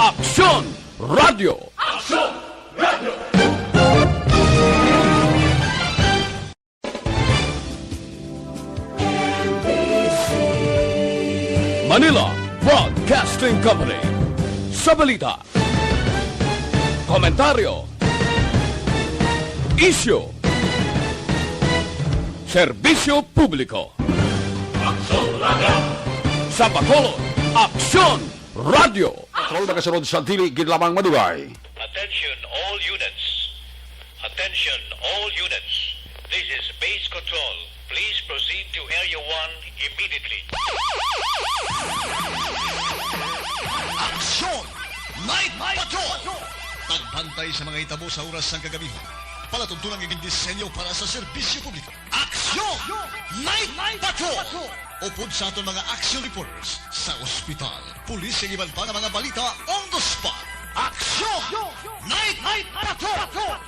Aksyon Radio! Aksyon! Radio! Manila Broadcasting Company. Sa balita, komentaryo, isyu, serbisyo publiko. Aksyon Radio! Sa Bacolod, Aksyon Radio! Patrol na kasunod sa dili ginlamang madugay. Attention all units. Attention all units. This is base control. Please proceed to Area 1 immediately. Aksyon! Night Patrol! Tagbantay sa mga itabo sa oras ng kagabihan. Palatuntunang iging disenyo para sa serbisyo publiko. Aksyon! Night Patrol! Upod sa aton mga action reporters sa ospital, pulis ang iban pa ng mga balita on the spot. Aksyon! Night Patrol!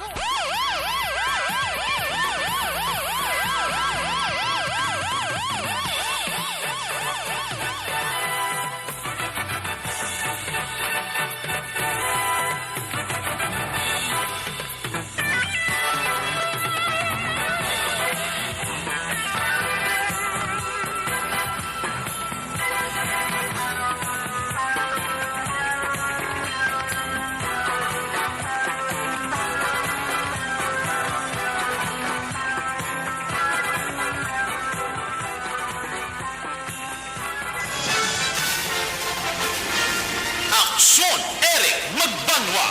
Aksyon! Eric Magbanwa!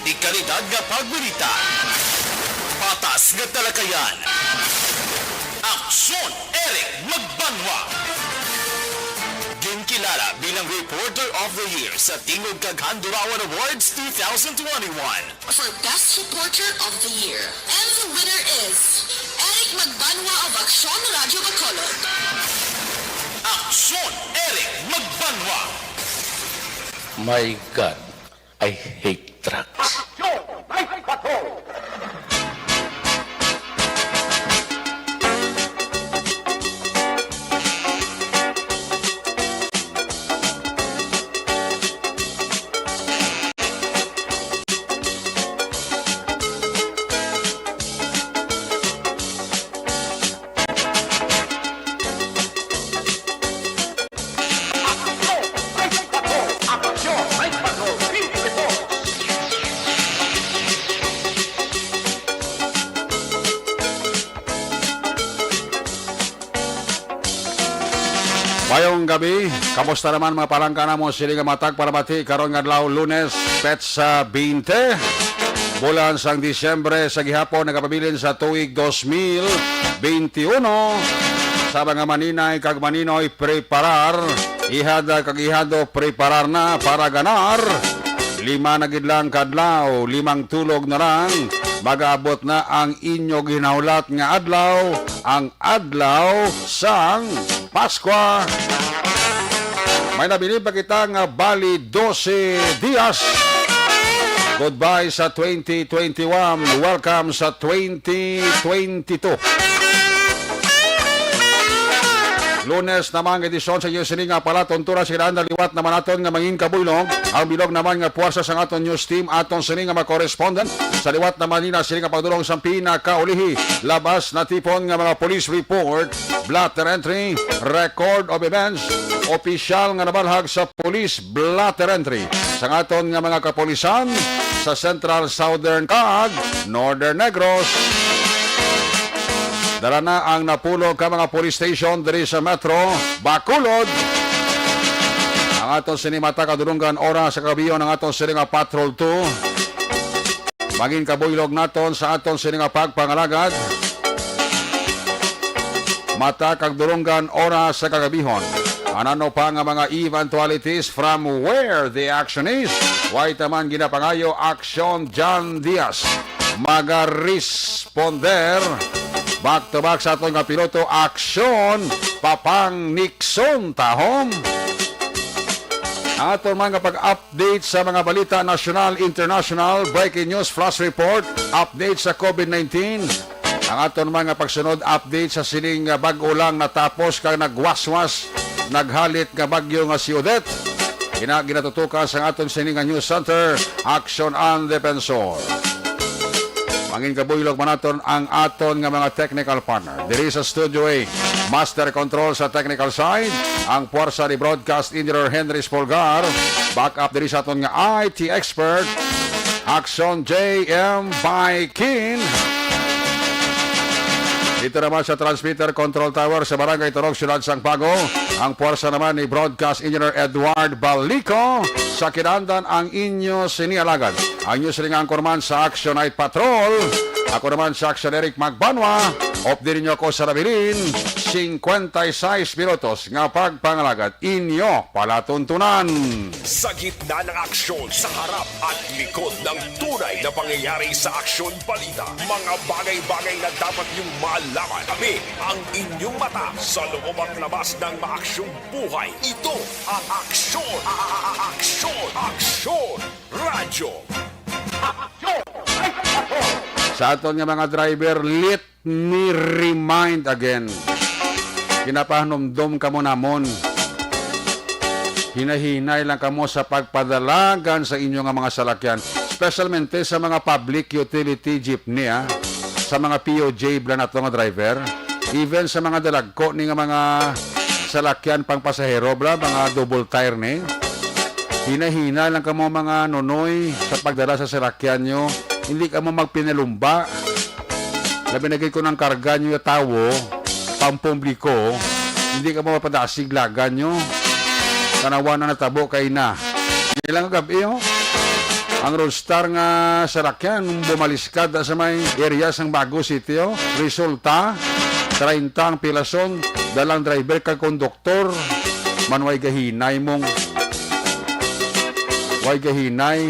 Ikalidad nga pagbalita. Patas nga talakayan. Aksyon! Eric Magbanwa! Ginkilala bilang Reporter of the Year sa Tingog kag Handurawan Awards 2021. For Best Reporter of the Year. And the winner is Eric Magbanwa of Aksyon Radio Bacolod. Aksyon! Eric Magbanwa! My God, I hate drugs. Mayong gabi, kamusta naman mga palangkana mo sili nga matag para bati karon nga adlaw Lunes, petsa 20. Bulan sang Disyembre sa gihapon nagapabilin sa tuig 2021. Sa mga maninay kag maninoy preparar, ihada kag ihado preparar na para ganar. 5 na gidlang kadlaw, 5 tulog na lang. Mag-aabot na ang inyo ginaulat nga adlaw, ang adlaw sang Paskwa. May nabilib pa kita nga bali 12 dias. Goodbye sa 2021. Welcome sa 2022. Lunes naman edisyon sa iyo sini nga pala tuntura si Randa liwat naman aton nga mangin kabuylong. Ang bilog naman nga puwersa sa aton news team aton sini nga correspondent sa liwat naman nina sini nga pagdulong sa pinakaulihi labas na tipon nga mga police report, blatter entry, record of events, opisyal nga nabalhag sa police blatter entry sa aton nga mga kapolisan sa Central Southern kag Northern Negros. Dala na ang napulog ka mga police station diri sa Metro Bacolod. Ang aton sinimata kadurunggan oras sa kabiyon ng aton sininga Patrol 2. Maging kabuylog naton sa aton sininga pagpangalagad. Mata kagdurunggan oras sa kagabihon. Anano pa nga mga eventualities from where the action is. White man ginapangayo Aksyon John Diaz. Maga-responder. Back to back sa aton nga piloto Aksyon Papang Nixon Tahom. Aton mga pag-update sa mga balita national, international, breaking news, flash report, update sa COVID-19. Ang aton mga pagsunod update sa sining bag-o lang natapos kang nagwaswas naghalit nga bagyo nga si Odette. Ginatutukan sa aton sininga News Center, Action ang Defensor. Mangin kabuylog manaton ang aton nga mga technical partner. Diri sa Studio A, Master Control sa technical side, ang puwersa ni Broadcast Engineer Henry Spolgar. Back up diri sa aton nga IT expert, Action JM by Kin. Dito naman sa Transmitter Control Tower sa Barangay Turok, Siyudad Sangpago, ang puwersa naman ni Broadcast Engineer Edward Balico. Sa kinandan ang inyo sinialagan. Ang inyo siningang korman sa Action Night Patrol. Ako naman sa Action Eric Magbanwa. Off din niyo ako sa Rabilin. 56 minutos nga pagpangalagad inyo palatuntunan. Sa gitna ng aksyon, sa harap at likod ng tunay na pangyayari sa aksyon balita, mga bagay-bagay na dapat niyong malaman. Kami ang inyong mata sa loob at labas ng maaksyong buhay. Ito ang Aksyon! Aksyon! Radyo! Sa aton nga mga driver, let me remind again. Kinapahanumdum ka mo namon. Hinahinay lang kamo sa pagpadalagan sa inyo nga mga salakyan. Specialmente sa mga public utility jeepney, sa mga POJ blan ato nga driver. Even sa mga dalagko ni nga mga salakyan pang pasahero bla, mga double tire ni. Hinahinay lang kamo mga nonoy sa pagdala sa salakyan nyo. Hindi ka mo magpinalumba. Labinagay ko ng karga nyo yung tawo, pampubliko, hindi ka mo mapadasig lagan nyo. Kanawa na natabo kay na. Ilang gabi ang roadstar nga sarakyan, nung bumaliskad sa may areas ng Bago City, resulta, 30 ang pilason, dalang driver kag konduktor, manway gahinay mong, way gahinay,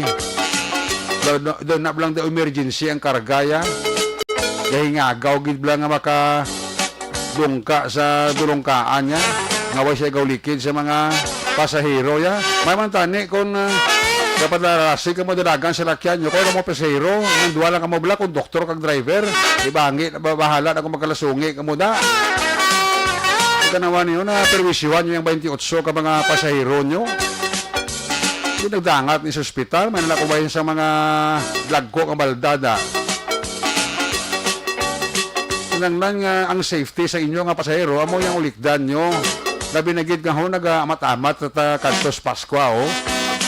doon na lang da emergency ang kargaya. Kaya nga, gawgid lang nga makadungka sa dulungkaan niya. Nga way siya gawlikid sa mga pasahero ya. May man tani kung dapat larasi ka mo dalagan sa lakyan nyo. Kaya mo pasahero, nang duwa lang ka mo bala kung doktor kag driver. Ibangi, bahala na kung magkalasungi ka mo da. Ikanawa niyo na perwisyuhan nyo yung 28 ka mga pasahero nyo. Nagdangat ni sa ospital, may nalakubayan sa mga lagko ng baldada. Nanglan nga ang safety sa inyo nga pasahero, amo yung ulikdan nyo. Nabinagid nga ho, nag-amat-amat at kantos Paskwa,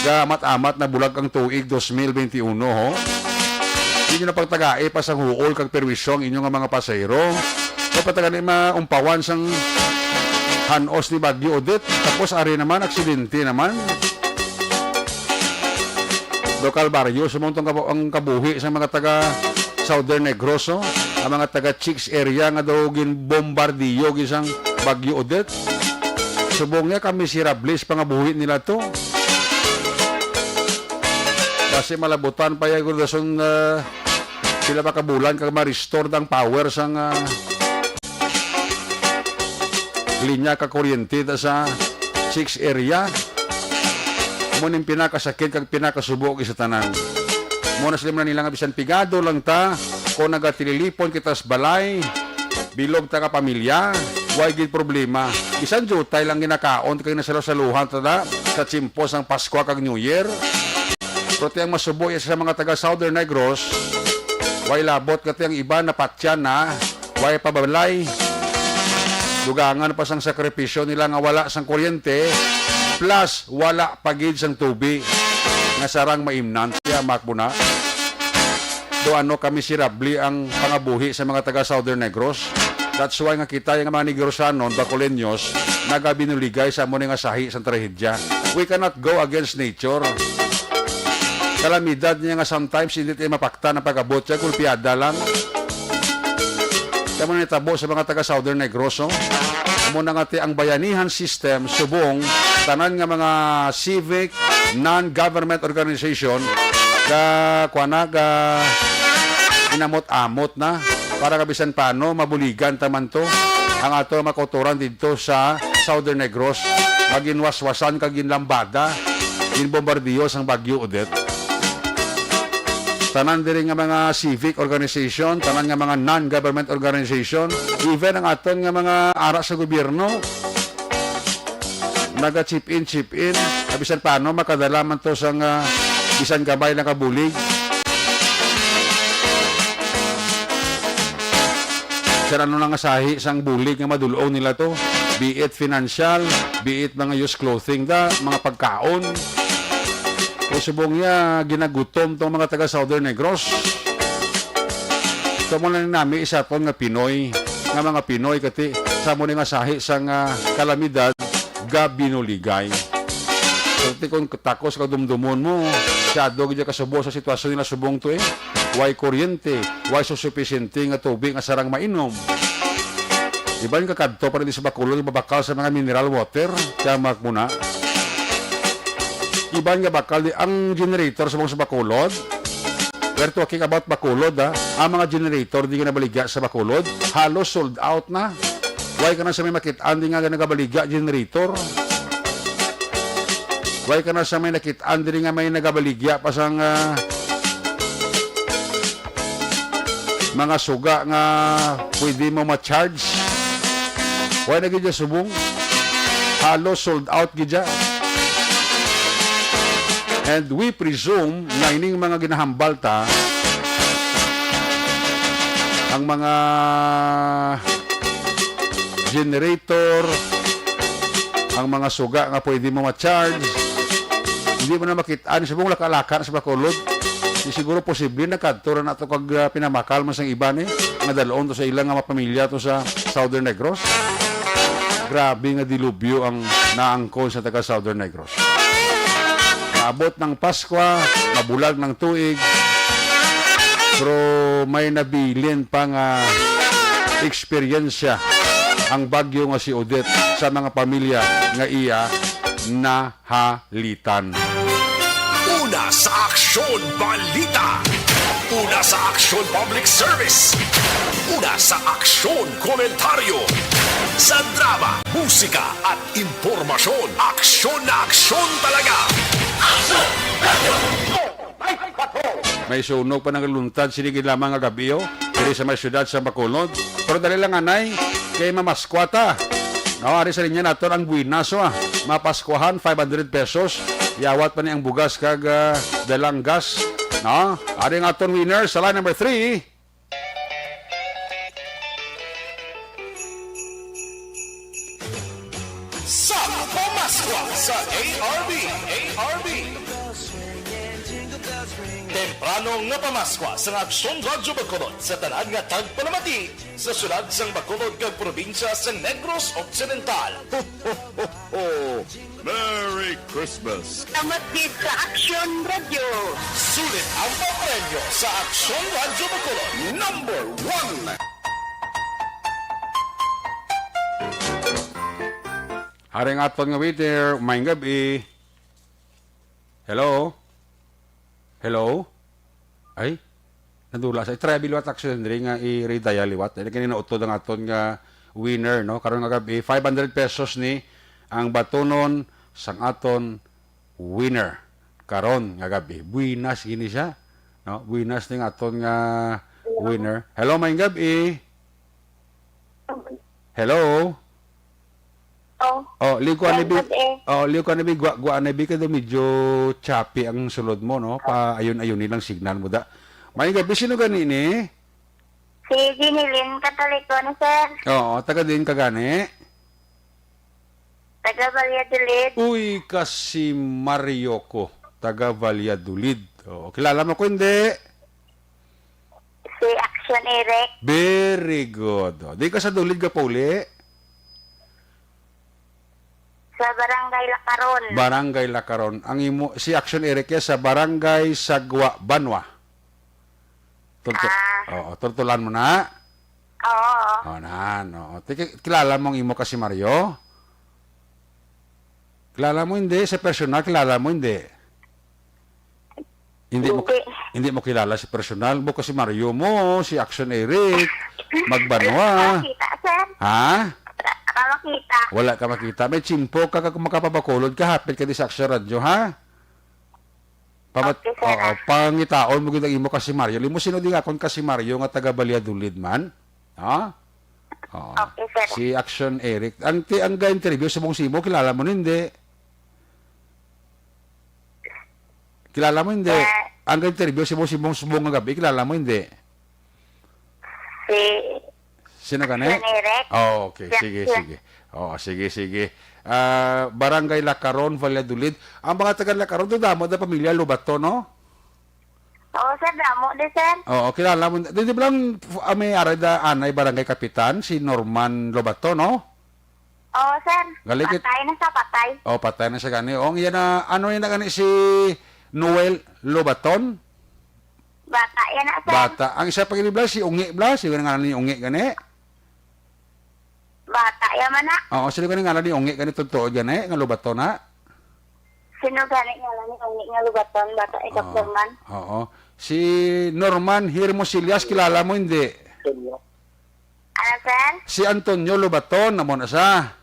Nag-amat-amat na bulag ang tuig 2021, Hindi nyo na pagtagae pa sa huol kag perwisyong inyo nga mga pasahero. Kapatagan maumpawan sang hanos ni Bagyo Odette. Tapos ari naman, aksidente naman. Local barrio, sumuntong ang kabuhi sa mga taga Southern Negros, ang mga taga Chicks area nga daw ginbombardiyo gisang Bagyo Odette. Subong niya kami si Rablis pangabuhi nila to. Kasi malabutan pa yung rason sila makabulan kag ma-restore ang power sang linya ka kuryente sa Chicks area. Muning pinakasakit kag pinakasubo sa tanan. Muna sila nila nga bisan pigado lang ta kung nagatililipon kita sa balay bilog ta ka pamilya, way gid problema. Bisan jutay lang ginakaon kay nasalusaluhan tada sa chimpos ang Pasko kag New Year. Pero tiyang masubo sa mga taga Southern Negros, way labot kati ang iba na patyan na way pabalay. Dugangan pa sang sakripisyo nila nga wala sang kuryente. Plus, wala pagid sang tubi nga sarang maimnan. Kaya makbuna. Do ano kami si Rabli ang pangabuhi sa mga taga Southern Negros. That's why nga kita yung mga Negrosanon, Bacoleños, nagabinuligay sa muna nga sahi sa trahedya. We cannot go against nature. Kalamidad niya nga sometimes hindi tayo mapakta na pag-abot siya, kulpiada lang. Kaya mo nitabo sa mga taga Southern Negros, muna nga ti ang bayanihan system subong tanan nga mga civic non-government organization inamot-amot na para kabisan paano mabuligan taman to ang ato makotoran dito sa Southern Negros maginwaswasan kag ginlambada ginbombardiyo sang Bagyo Odette. Tanan diri nga mga civic organization, tanan nga mga non-government organization, even ang aton nga mga ara sa gobyerno. naga-chip in. Bisan paano, makadala man to sa bisan gabay na kabulig. Sa ano nang asahi sang bulig nga madulong nila to. Be it financial, be it mga used clothing mga pagkaon. O subong niya, ginagutom tong mga taga Southern Negros. Ito mo lang namin isa po nga Pinoy, nga mga Pinoy kati sa mo nga sahi sang kalamidad ga binuligay. So, kung takos ka dumdumon mo, siyado ka kasubo sa sitwasyon nila subong to Why kuryente, why susupisyente nga tubig nga sarang mainom. Iba yung kakadto pa rin sa Bacolod, babakal sa mga mineral water, kaya muna. Iba nga bakal, ang generator sa mga sa Bacolod, we're talking about Bacolod, ang mga generator di ka nabaligya sa Bacolod, halos sold out na. Why ka na sa may makitaan di nga nagabaligya generator? Why ka na sa may nakitaan di nga may nagabaligya pa sang mga suga nga pwede mo ma-charge? Why na gidya subong? Halos sold out gidya. And we presume na ining mga ginahambal ta ang mga generator, ang mga suga nga pwede mo ma-charge, hindi mo na makitaan subong lakalaka sa Bacolod. Di siguro posible na kadto na ito kag pinamakal man sang iba ni nga dalon to sa ilang nga pamilya to sa Southern Negros. Grabe nga dilubyo ang naangkon sa taga Southern Negros. Maabot ng Pasko, mabulag ng tuig, pero may nabilin pang eksperyensya ang bagyo nga si Odette sa mga pamilya nga iya nahalitan. Una sa Aksyon Balita. Una sa Aksyon Public Service. Una sa Aksyon Komentaryo. Sa drama, musika at impormasyon. Aksyon na aksyon talaga. Aksyon! May sunog pa ng luntad sinigid lamang nga gabiyo diri sa may syudad sa Bacolod. Pero dali lang anay kay mamaskwata. Nawari sa linya naton ang buwinaso Mapaskwahan 500 pesos. Yawat pa ni ang bugas kag dalang gas. No? Ari nga aton winner sa line number 3. Sa pamaskwa sa ARB. Temprano nga pamaskwa sa Aksyon Radyo Bacolod sa tanad nga tagpalamati sa syudad sang Bacolod kag probinsya sa Negros Occidental. Ho, ho, ho, ho. Merry Christmas! Tamat din sa Aksyon Radio. Sulit ang papremyo sa Aksyon Radyo Bacolod. Number 1! Haring aton nga waiter, may gabi. Hello? Hello? Ay, nadula sa travel wat action diri nga i-redaya liwat. Dili kanina utod ang aton nga winner no. Karon nga gabi 500 pesos ni ang batonon sang aton winner. Karon nga gabi. Buenas gini siya. No, buenas ning aton nga winner. Hello, may gabi. Hello. Oh, ligo anabi. Oh, ligo anabi gwa anabi kada medyo choppy ang sulod mo no. Pa ayon-ayon nilang signal mo da. May gabi sino ganini? Si Jinilin Katoliko na sir. Oo, taga din kagani. Taga Valladolid. Uy, kasi Mario ko. Taga Valladolid. Oh, kilala mo ko hindi? Si Action Eric. Very good. Oh, di ka sa Dulid ka pa uli? Sa Barangay Lacaron. Barangay Lacaron. Ang imo si Action Eric sa Barangay Sagwa Banwa. Turtulan mo na? Oo. Oh, no. Kilala mo ang imo kasi Mario? Kilala mo hindi sa personal, kilala mo hindi. Hindi mo kilala si personal mo kasi Mario mo, si Action Eric, Magbanwa. Makita, sir. Ha? Makita. Wala ka makita. May chimpo ka kung makapabakulod ka. Hapit ka di sa Aksyon Radio, ha? Okay, sir. Pangitaon mo gitang imo kasi Mario. Limo sino di akon kasi Mario nga taga Valladolid man? Ha? Oo. Okay, sir. Si Action Eric. Ang interview sa mong simo, kilala mo hindi? Kilala mo hindi? Ang interview sa mong subong nga gabi, kilala mo hindi? Sino ka na? Eric. Oh, okay. Yeah, Sige, yeah. sige. Oh, sige. Barangay Lacaron, Valladolid. Ang mga taga Lacaron, doon damo na pamilya Lobato, no? Oo, sir. Damo di, sir. Oo, kilala mo. Di ba lang may arada anay barangay kapitan, si Norman Lobato, no? Oo, sir. Galikit. Patay na sa patay. Oh, patay na siya gani. Oh, yan na, ano yan na gani si Noel Lobaton? Bata yan na, sir. Bata. Ang isa pa kinibla, si Ungi Bla. Sino nga ni Ungi gani? Bata yan man na. Oo, sino nga ni Ungi gani totoo gani, nga Lobaton na? Sino gani nga lang ni nga lugaton, bata ikap Norman. Oo. Si Norman Hermosilias, kilala mo hindi? Ano, sir? Si Antonio Lobaton, namo na siya.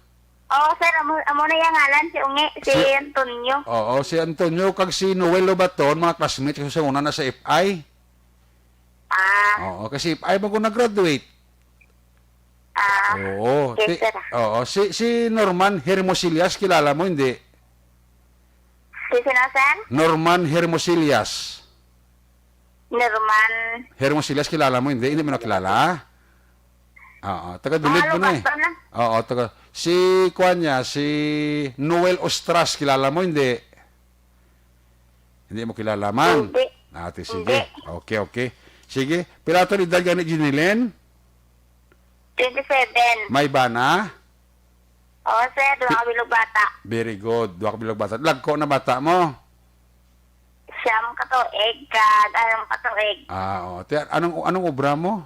Oo, sir. Amo na yung ngalan, si Ungi, si Antonio. Oo, si Antonio kag si Noel Lobaton, mga classmates sa una na sa FI. Oo, kasi FI bago nag-graduate. Oo. Yes, sir. Oo, si Norman Hermosilias, kilala mo hindi? Si sino, sir? Norman Hermosilias. Norman. Hermosilias, kilala mo hindi? Hindi mo na kilala? Oo, taga-dulit mo na eh. Lugaton na. Oo, si Kuanya, si Noel Ostras, kilala mo hindi? Hindi mo kilala man? Hindi. Ate, sige. Okay. Sige, pilato ni Dal ganit Jinilen? 27. May bana? Oo, sir. Doon ka bilog bata. Very good. Duwa ka bilog bata. Lagko na bata mo? Siyam katuig, anong katuig. Oo. Anong obra mo?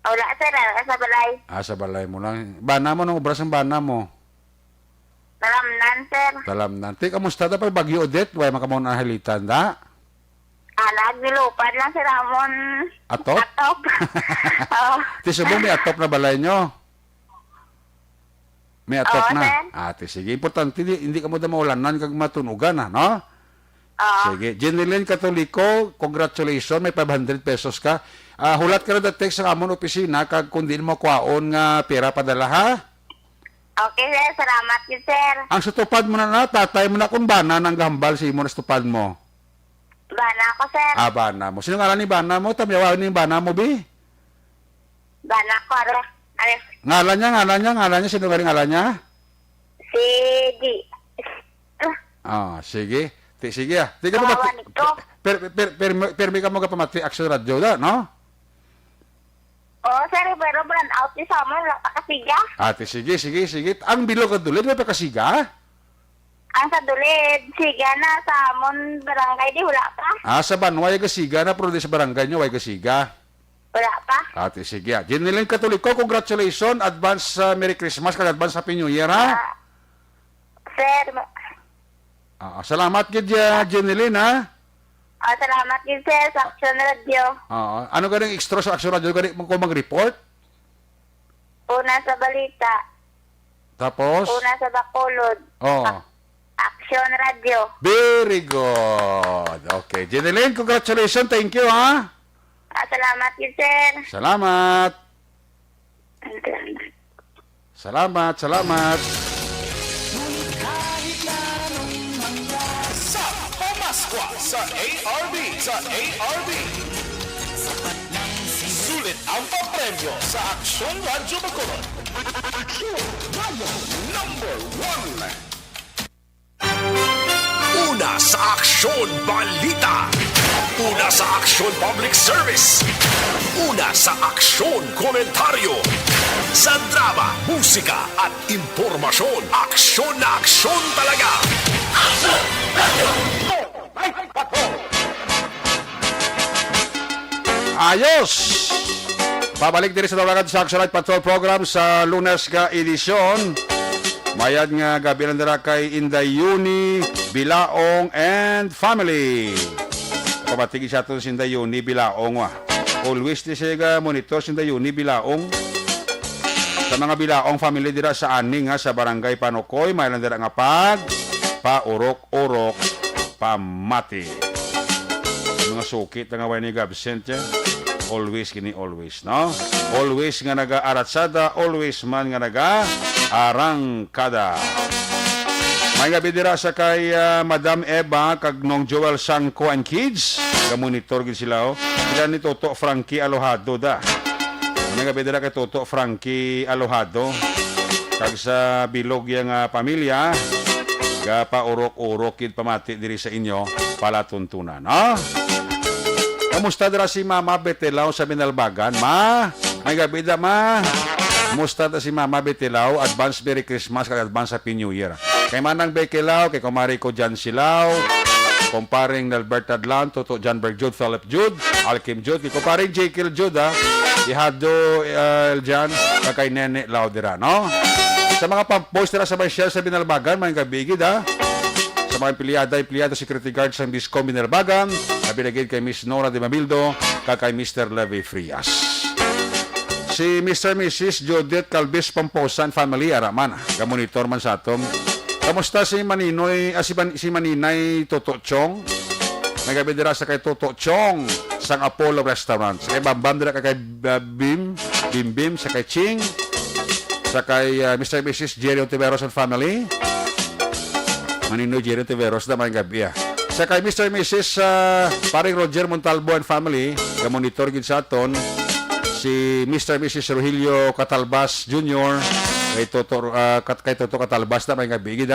Wala, sir. Sa balay. Sa balay mo lang. Bana mo, anong obra sa bana mo? Talamnan, sir. Talamnan. Kamusta da pa Bagyo Odette? Huwag makamon ang halitan da? Nilupad lang si Ramon. Atop? Atop. Oo. Tisubong may atop na balay nyo? May atop Oo, na? sir. Sige. Importante, hindi ka mo da maulanan kag matunugan, no? Oo. Sige. Jeneline Katoliko, congratulations. May 500 pesos ka. Hulat ka na da text sa amon opisina kag kung di mo kwaon nga pera padala, ha? Okay, sir. Salamat yun, sir. Ang sutupad mo na tatay mo na kung bana ng gambal si mo na sutupad mo. Bana ako, sir. Bana mo. Sino nga ni bana mo? Tamiyawan ni bana mo, bi? Bana ko, are. Ngalan niya. Sino nga rin ngalan niya? Si G. Sige. Sige ah. Di ka mo Kawawan ito. permi ka mo ka pamati Action Radio da, no? Oo, sir. Pero brand out ni Samuel. Wala pa kasiga. Sige. Ang bilog at dulid, may pakasiga? Ang sa dulid, siga na sa amon barangay di wala pa. Sa Banway kasiga na, pero di sa barangay nyo, way kasiga. Wala pa. Sige ah. Jeneline Katoliko, congratulations. Advance Merry Christmas, kag advance Happy New Year, ha? Sir, Salamat kid Jeneline, ha? salamat din, sir, sa Action Radio. Ano ganing extra sa Action Radio? Ganing mo mag-report? Una sa balita. Tapos? Una sa Bacolod. Action Radio. Very good. Okay. Jeneline, congratulations. Thank you, ha? Salamat din, sir. Salamat. Salamat. Salamat. Sa Pamaskwa sa ARB. Sulit ang papremyo sa Aksyon Radyo Bacolod. Aksyon Radio number 1. Una sa Aksyon Balita. Una sa Aksyon Public Service. Una sa Aksyon Komentaryo. Sa drama, musika at impormasyon. Aksyon na aksyon talaga. Aksyon Radio! Ayos! Pabalik din sa tawagan sa Action Light Patrol Program sa Lunes ka edisyon. Mayad nga gabi ng dara kay Indayuni, Bilaong, and family. Pabatigi sa ito si Indayuni, Bilaong. Always di siya monitor si Indayuni, Bilaong. Sa mga Bilaong family dira sa aning sa barangay Panokoy, mayroon dira nga paurok-urok, pamati. Mga sukit na nga way ni absent yan. Always gini always, no? Always nga naga-aratsada, always man nga naga-arangkada. May gabi dira sa kay Madam Eva kag nong Joel Sangko and Kids. Ga-monitor gid sila. Sila ni Toto Frankie Alohado da. May gabi dira kay Toto Frankie Alohado. Kag sa bilog yang pamilya, ga paurok-urok kid pamati diri sa inyo palatuntunan, no? Kamusta dira si Mama Betelaw sa Binalbagan, ma? May gabi da, ma. Kamusta da si Mama Betelaw? Advance Merry Christmas kag advance Happy New Year. Kay Manang Bekelaw, kay kumari ko Jan Silaw, kumparing Nalbert Adlan, Toto Janberg Jude, Philip Jude, Alkim Jude, kay kumparing Jekyll Jude, Ihado Eljan, kay Nene Laudera, no? Sa mga pampost nila sa may shell sa Binalbagan, may gabigid, sa mga empleyada, security guard sa Biscom Binalbagan, nabinagid kay Miss Nora de Mabildo, kay Mr. Levy Frias. Si Mr. Mrs. Judith Calvis Pomposan family, araman, gamonitor man sa atom. Kamusta si Maninoy, si Maninay Toto Chong? Nagabidira sa kay Toto Chong sang Apollo Restaurant. Sa kay Bambam dira kay Bim, sa kay Ching, sa kay Mr. and Mrs. Jerry Ontiveros and family. Maninoy Jerry Ontiveros na may gabi. Sa kay Mr. and Mrs. paring Roger Montalbo and family, ga-monitor gid sa aton si Mr. and Mrs. Rogelio Catalbas Jr. kay Toto Catalbas na may gabi gid,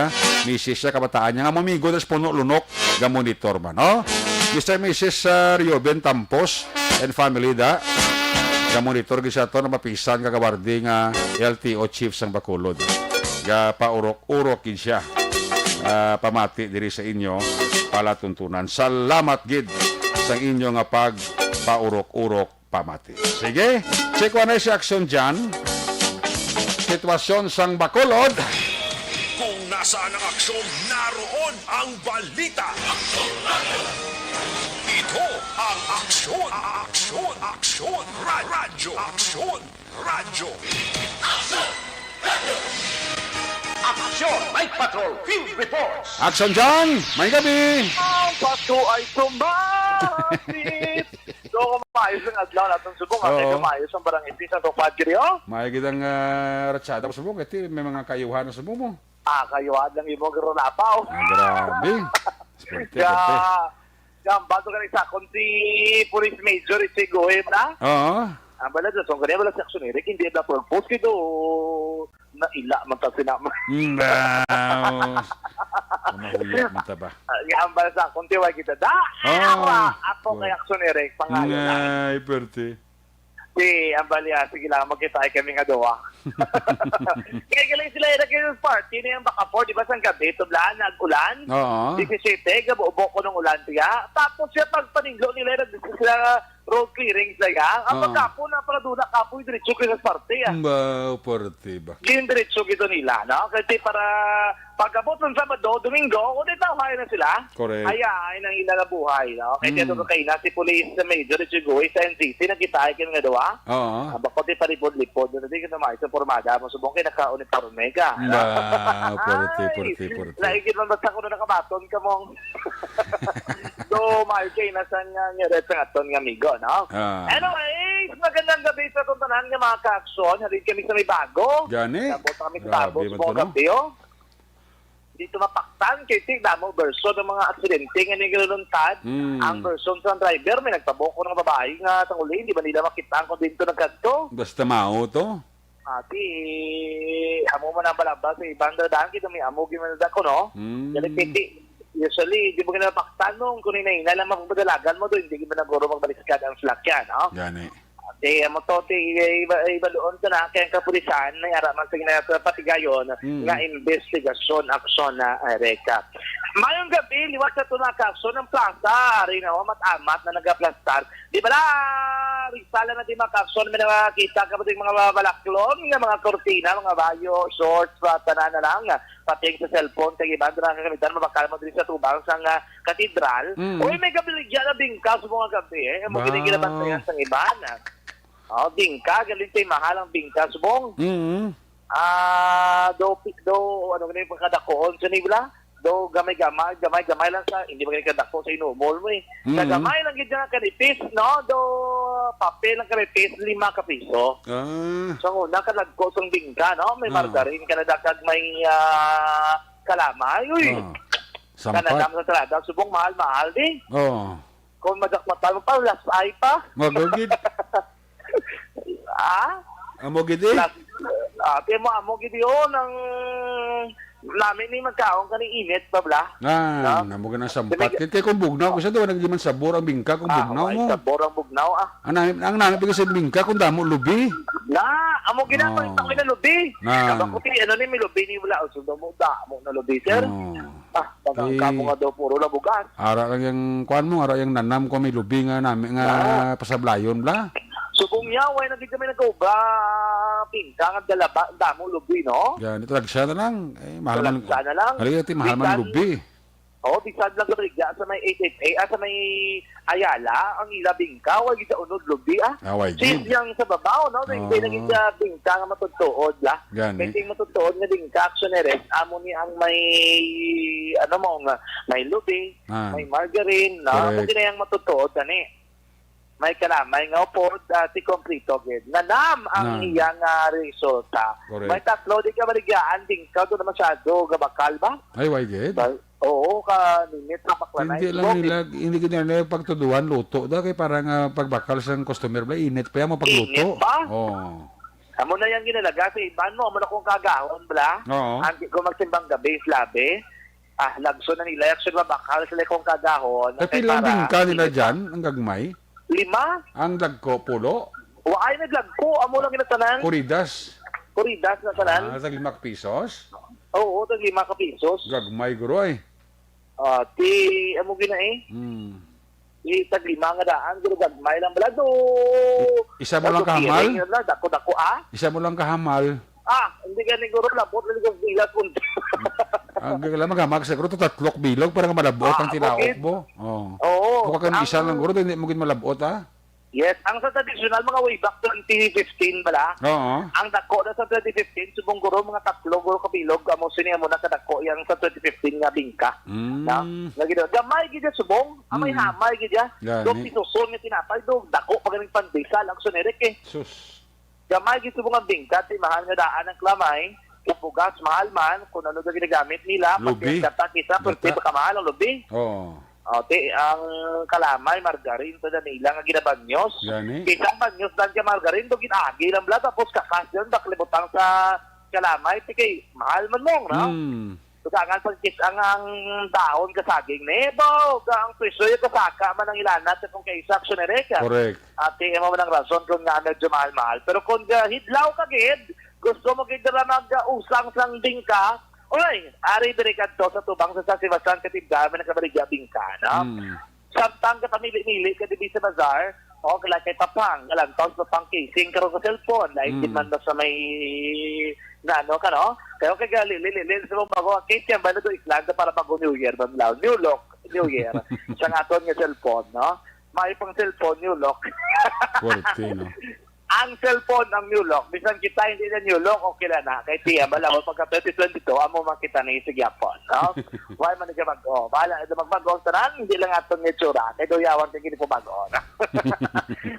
Mrs. siya kabataan niya nga mamigo das puno lunok ga-monitor man, no? Mr. and Mrs. Rioben Tampos and family da ga-monitor gid sa aton na mapisan kagawarding LTO chief sang Bacolod. Ga paurok-urok gid siya. Pamati diri sa inyo palatuntunan. Salamat gid sa inyo nga paurok-urok pamati. Sige, check na si action dyan. Sitwasyon sang Bacolod. Kung nasaan ang aksyon, naroon ang balita. Ito ang aksyon. Radyo. Aksyon, Night Patrol, Field Reports. Action dyan, may gabi. Ang pato ay tumapit. So, kumayos ang adlaw natin subong. At kumayos ang barang ipis ang tupad kiri, oh. May gitang ratsada ko subong. Ito may mga kayuhan na subong mo. Kayuhan lang imo garo napaw. Grabe. Sperte. Bato ka sa konti Police Major Ichigohem na. Oo. Ang bala dyan, so ganyan bala sa aksyon, hindi na purpose kito na ila man ta sinama. Mahuya man ta ba? Ang bala sa konti wa kita da. Ato kay aksyon pangalan. Ay, perte. Si Ambalia, sige lang, magkita kami nga doa. Kaya galing sila yung nag party na yung baka 4, di ba sang gabi, tublaan, nag-ulan. Oo. 17, gabubo ko ng ulan siya. Tapos siya pagpaninglo nila, nag-discuss sila road clearing siya. Ang pagkapo na pala doon, nakapo yung diretso ko sa party. Party ba? Yung diretso gito nila, no? Kasi para pagkabot ng Sabado, Domingo, o di tawahay na sila. Correct. Ayain ang ilang na buhay, no? Kaya dito kayo na si Police Major Chigoy sa NCC, nagkitahay kayo nga dawa. Oo. Bakit di palipod-lipod, hindi ka naman sa formada, masubong kayo nakaunit pa rin mega. Party. Laikit man basta ko na nakabaton ka mong. Do, mahal kayo na sa nga red sa aton nga amigo, no? Anyways, magandang gabi sa tuntanan nga mga ka-aksyon. Harid kami sa may bago. Gani? Tapos kami sa bago sa mga gabi, oh. Dito mapaktan kay tignan mo version ng mga aksidente nga niluluntad. Ang version sa driver may nagtaboko ng babae nga sa uli, hindi ba nila makita kung dito nagkadto? Basta mao to. Ati, amo man ang balabas sa ibang dadaan kita may amo gimanada ko, no? Kasi usually, di mo ginapaktan nung kung inalang mapagdalagan mo doon, hindi mo naguro magbaliskad ang slakyan, no? Gani. Amo to, ibaluon ka na kaya kapulisan na araman sa ginapatigayon nga investigasyon, aksyon na reka. Mayong gabi, liwat sa ito na aksyon ng plaza, rin amat-amat na nag-plastar. Di ba risala na di makaksyon, may nakakita ka ba yung mga balaklon, mga kortina, mga bayo, shorts, tanan na lang, pati sa cellphone, sa iba, na kakamitan, mabakal mo din sa tubang sa katedral. Uy, may gabi ligyan na bingka sa mga gabi, mo ginigilaban sa yan sa iba na. Bingka, galing tayo mahal ang bingka, subong. Ano ganyan pagkadakoon sa nibla? Do gamay-gamay lang sa, hindi mo ganyan kadako sa inumol mo eh. Sa gamay lang gid nga kanipis, no? Do papel ang karepes, 5 ka piso. So, una ka nagko sang bingka, no? May margarine ka na dakag may kalamay. Uy! Sampat. Kanadam sa trada, subong mahal-mahal di. Oh. Kung madakmatan mo pa, last eye pa. Magugid. Amogid eh. Ate mo, amo gid yun, ang namin ni magkaon ka ni init, babla. Namuga na sampat. Kaya kung bugnaw, kasi doon nagdiman sabor ang bingka kung bugnaw mo. Sabor ang bugnaw, Ang nanapig sa bingka kung damo lubi. Amo ginagawa itong kinalubi. Kabakuti, ano ni may lubi ni wala. So, damo na lubi, sir. Pagkaka mo nga daw, puro labugan. Ara lang yung, kuhan mo, ara yung nanam ko may lubi nga namin nga pasablayon bla. Subong niya, way naging kami nag-uba, pingka nga damo lubi, no? Yan, ito lagsa na lang. Mahal man. Lagsa na lang. Halika, mahal man lubi. Bisad lang ka sa may 888, sa may Ayala, ang ila bingka, way gita unod lubi, Sis yang sa babaw, no? Hindi naging bingka nga matutuod, Hindi matutuod nga bingka, actioneres, amo ni ang may, may lubi, may margarine, no? Hindi na yung matutuod, may kalamay nga po, si Complito, nanam ang iyang resulta. May tatlo, di ka maligaan, bingka, doon na masyado, gabakal ba? Ay, why good? Oo, kaninit na paklanay. Hindi ko nila pagtuduan, luto. Kaya parang pagbakal sa customer, init pa yan mo pagluto. Init pa? Oo. Amo na yan ginalaga sa iban mo, amo na kong kagahon, bla? Oo. Hindi ko magsimbang gabi, slabe. Lagso na nila, actually mabakal sila kong kagahon. Tapi lang bingka nila dyan, ang gagmay? 5? Ang lagko, pulo? Ay, naglagko, amo lang ginatanan. Kuridas na tanan. Tag 5 pesos? Oo, tag 5 ka pesos. Gagmay guro ay. Amo gina tag 5 nga daan, guro gagmay lang bala do. Isa mo lang kahamal? Dako, Isa mo lang kahamal? Hindi ka ni guro labot, lang ko bilat kung. Ang gagala magamag sa guro, tatlok bilog, parang malabot ang tinaok mo. Oo. Kung ka isa lang guro, hindi mo gin malabot Yes, ang sa traditional mga way back 2015 bala. Oo. Ang dako na sa 2015 subong guro mga tatlo guro kabilog amo sini mo na kadako yang sa 2015 nga bingka. Nagido gamay gid subong, amay hamay gid ya. Do pituson nga tinapay do dako paganing pandesal ang sunerek Sus. Gamay gid subong ang bingka ti mahal nga daan ang klamay. Kapugas mahal man kung ano daw ginagamit nila pagkita kita pwede pa kamahal ang lubi. Oo. Ang kalamay, margarine, ito na nila nga ginabanyos. Kisang banyos lang ka margarine, ito ginagi lang bla, tapos kakas yun, baklimutang sa kalamay, kay mahal man mong, no? So, kangan pagkisang ang daon kasaging nebo, ang presyo yung kasaka man ang ilanat sa kung kaisa aksyonereka. Correct. Mo man ang rason kung nga medyo mahal-mahal. Pero kung hidlaw ka gid, gusto mo gid na mag-usang sang bingka, oy, ari berikat to sa tubang sa Sebastian Katibga, may nakabaligya bingka, no? Samtang ka pamili-mili ka di sa bazar, kala kay tapang, alantaw sa pang casing karon sa cellphone, like man sa may nano ka, no? Kaya kay gali, sa mga bago, kaya yan ba na ito Islanda para mag-New Year, mamlaw, New Year, sa aton nga cellphone, no? May pang cellphone, new lock. Forte, no? Ang cellphone ang new lock, bisan kita hindi na new lock, okay na. Kaya tiya, bala, pagka 2022, amo makita na yung sigyapon. No? Why man siya mag-o? Bahala, ito mag-bago ang tanan, hindi lang atong itsura. Kaya doyawan kayo hindi po mag-o.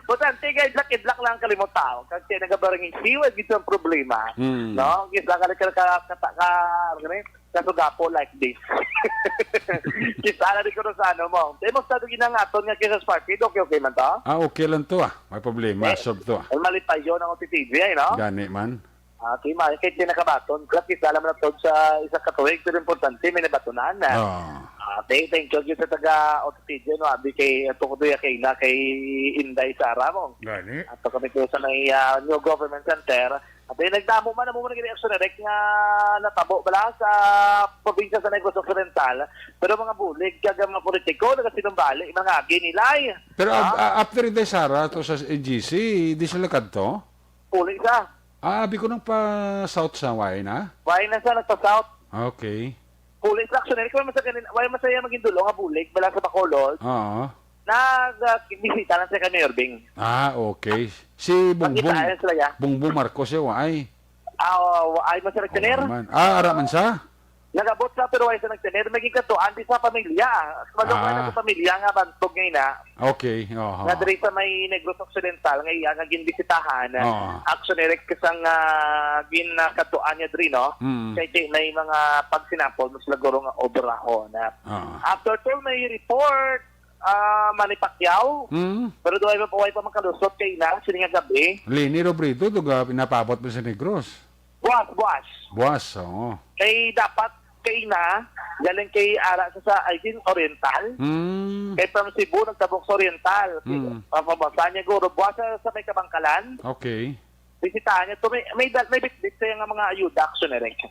Butan, tigay, idlak lang kalimutaw. Kasi nagabarangin siwa, gito ang problema. No? Gisa kasugapo like this. Kita na rin ko sa ano mo. Demo sa ito ginangaton nga kisa Sparky, okay man to? Okay lang to May problema, solve to Ay malipay yun ang OTTV, no? Gani man. Okay, kahit nakabaton, club kita alam na to sa isa katuwig, pero importante, may nabatunan na. Thank you sa taga-OTTV, no? Abi kay Tukuduya kay Inday Sara mo. Gani. Ato kami ko sa may New Government Center. At nagdamo man mo na gini-exonerect nga natabo bala sa probinsya sa Negros Occidental. Pero mga bulig, kagang mga politiko, nagasinumbali, mga ginilay. Pero after Inday Sara, to sa NGC, di sila kadto? Puling ka. Abi ko nang pa South sa Wai na? Wai na sa nagpa-South. Okay. Puling sa exonerect, why masaya maging dulo nga bulig, bala sa Bacolod. Oo. Nag-bisita lang sa kami, Urbing. Okay. Si Bongbong Marcos ay. Ay, masarap ka ner? Ara man sa? Nagabot sa pero ay sa nagtener, maging katuan di sa pamilya. Malungan na sa pamilya nga bantog ngayon na. Okay. Oh. Nga diri sa may Negros Occidental ngayon nga ginbisitahan. Action Eric kasang ginakatuan niya diri no. Kay may mga pagsinapol mas laguro nga obrahon. After toll may report Manny Pacquiao. Pero doon ay pa makalusot kay na sini nga gabi. Lini Robredo duga pinapabot mo sa Negros. Buwas. Oo. Kay dapat kay na galing kay ara sa I think Oriental. Kay from Cebu nagtabok sa Oriental. Papabasa niya guro buwas sa may Kabangkalan. Okay. Bisitahan niya to may bitbit sa nga mga ayuda action Eric.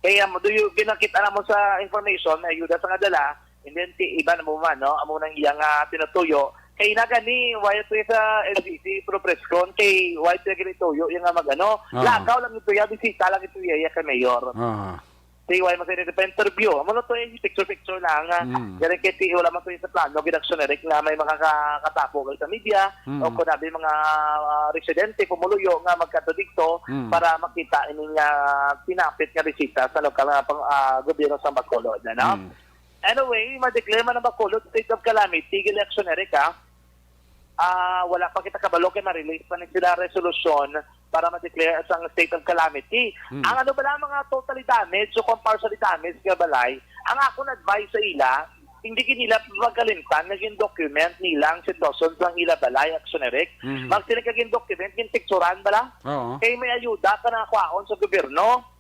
Kaya do you ginakita na mo sa information na ayuda sa kadala and then iba na mo man no amo nang iyang tinutuyo kay na gani why to sa LGC pro presscon kay why to ganito yung nga magano lakaw lang ito ya bisita lang ito ya kay mayor. Kay why masay na interview amo no to yung picture lang gani kay wala man to sa plano gidaksyon Eric nga may makakatapog sa media o kunabi mga residente pumuluyo nga magkatodikto para makita ini nga pinapit nga bisita sa lokal nga gobyerno sa Bacolod no. Anyway, ma-declare man ang Bacolod state of calamity, election Erica. Wala pa kita kabalo kay ma-release pa ni sila resolution para ma-declare ang state of calamity. Ang ano ba lang mga totally damage o partially damage nga balay, ang ako na-advise sa ila, hindi kinila magalimtan naging document nilang sitwasyon sa ila balay, action Eric. Magsinig kaging document, yung picturean bala? Kay may ayuda ka na kwaon sa gobyerno.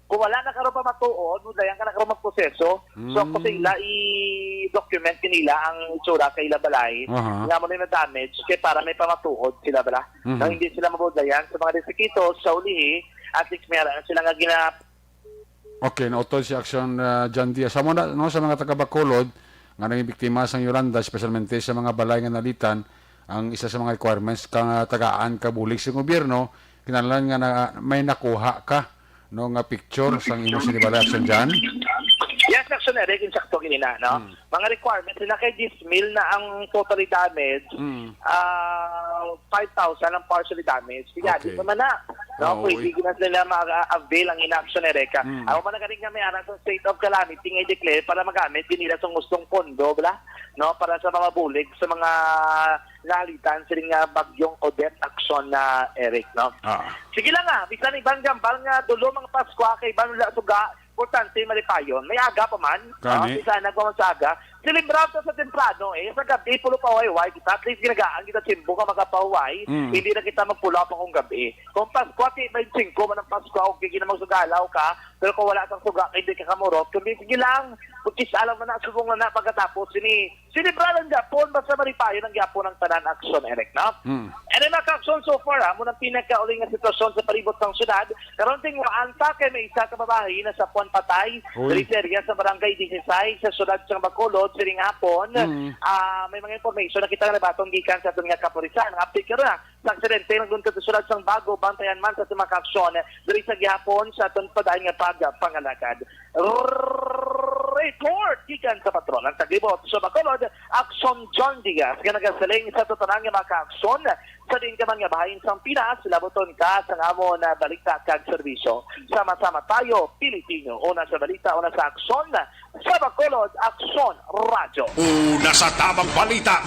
Kung wala na karoon pa matuon, dayan ka na karoon magproseso. So, kung sila i-document nila ang itsura kay ila balay, nga mo na damage, kaya para may pamatuod sila bala. Nang hindi sila mabudayan sa mga distrikitos, sa ulihi, at least meron sila nga ginap. Okay, nautol si Action John Diaz. Sa mga taga-Bacolod, nga naging biktima sa Yolanda, especialmente sa mga balay nga nalitan, ang isa sa mga requirements kang tagaan kabulig sa gobyerno, kinahanglan nga may nakuha ka no nga picture sang imo sinibala action dyan? Yes, action Eric, insakto kinina, no? Mga requirements nila kay dismil na ang totally damaged, 5,000 ang partially damaged. Kaya di naman na, no? Pwede na sila mag-avail ang in-action Eric. Ako man nagaling nga may anak sa state of calamity ngay declare para magamit din nila sa gustong pondo, bala? No? Para sa mga bulig, sa mga nalitan siling nga bagyong Odette action na Eric, no? Sige lang nga, bisan ibang gambal nga dulo mga Pasko kay ibang suga, importante malipayon. May aga pa man, no? Bisan nagmamansaga, silibrado sa temprano sa gabi pulo pa way kita at least ginagaan kita simbo ka magapahuway, hindi na kita magpula pa kung gabi. Kung Pasko at 25 man ang Pasko, okay na magsugalaw ka, pero kung wala kang suga, hindi ka kamurot, kundi sige lang, kutis alam na subong na pagkatapos sinibralan Japon, basta maripayo ng Japon ng tanan action, Eric, no? And then action so far, munang pinakauling nga sitwasyon sa palibot ng syudad, karon ting waanta kay may isa ka babae na sa puwan patay, diri sa area sa barangay 16 sa syudad sa Bacolod, siring hapon, may mga information na kita nga nabatong gikan sa atong nga kapulisan, update ka na, sa aksidente nagduntod sa syudad sang Bago, bantayan man sa mga aksyon, diri sa gihapon sa atong padayon nga pangalakad. Report gikan sa patronan sa Gibot sa Bacolod, Action John Diaz nga nagasaling sa totonan nga mga aksyon sa din ka man nga bahayin sang Pinas, laboton ka sa ngamo na balita kag serbisyo. Sama-sama tayo, Pilipino. Una sa balita, una sa aksyon sa Bacolod, Action Radio. Una sa tamang balita,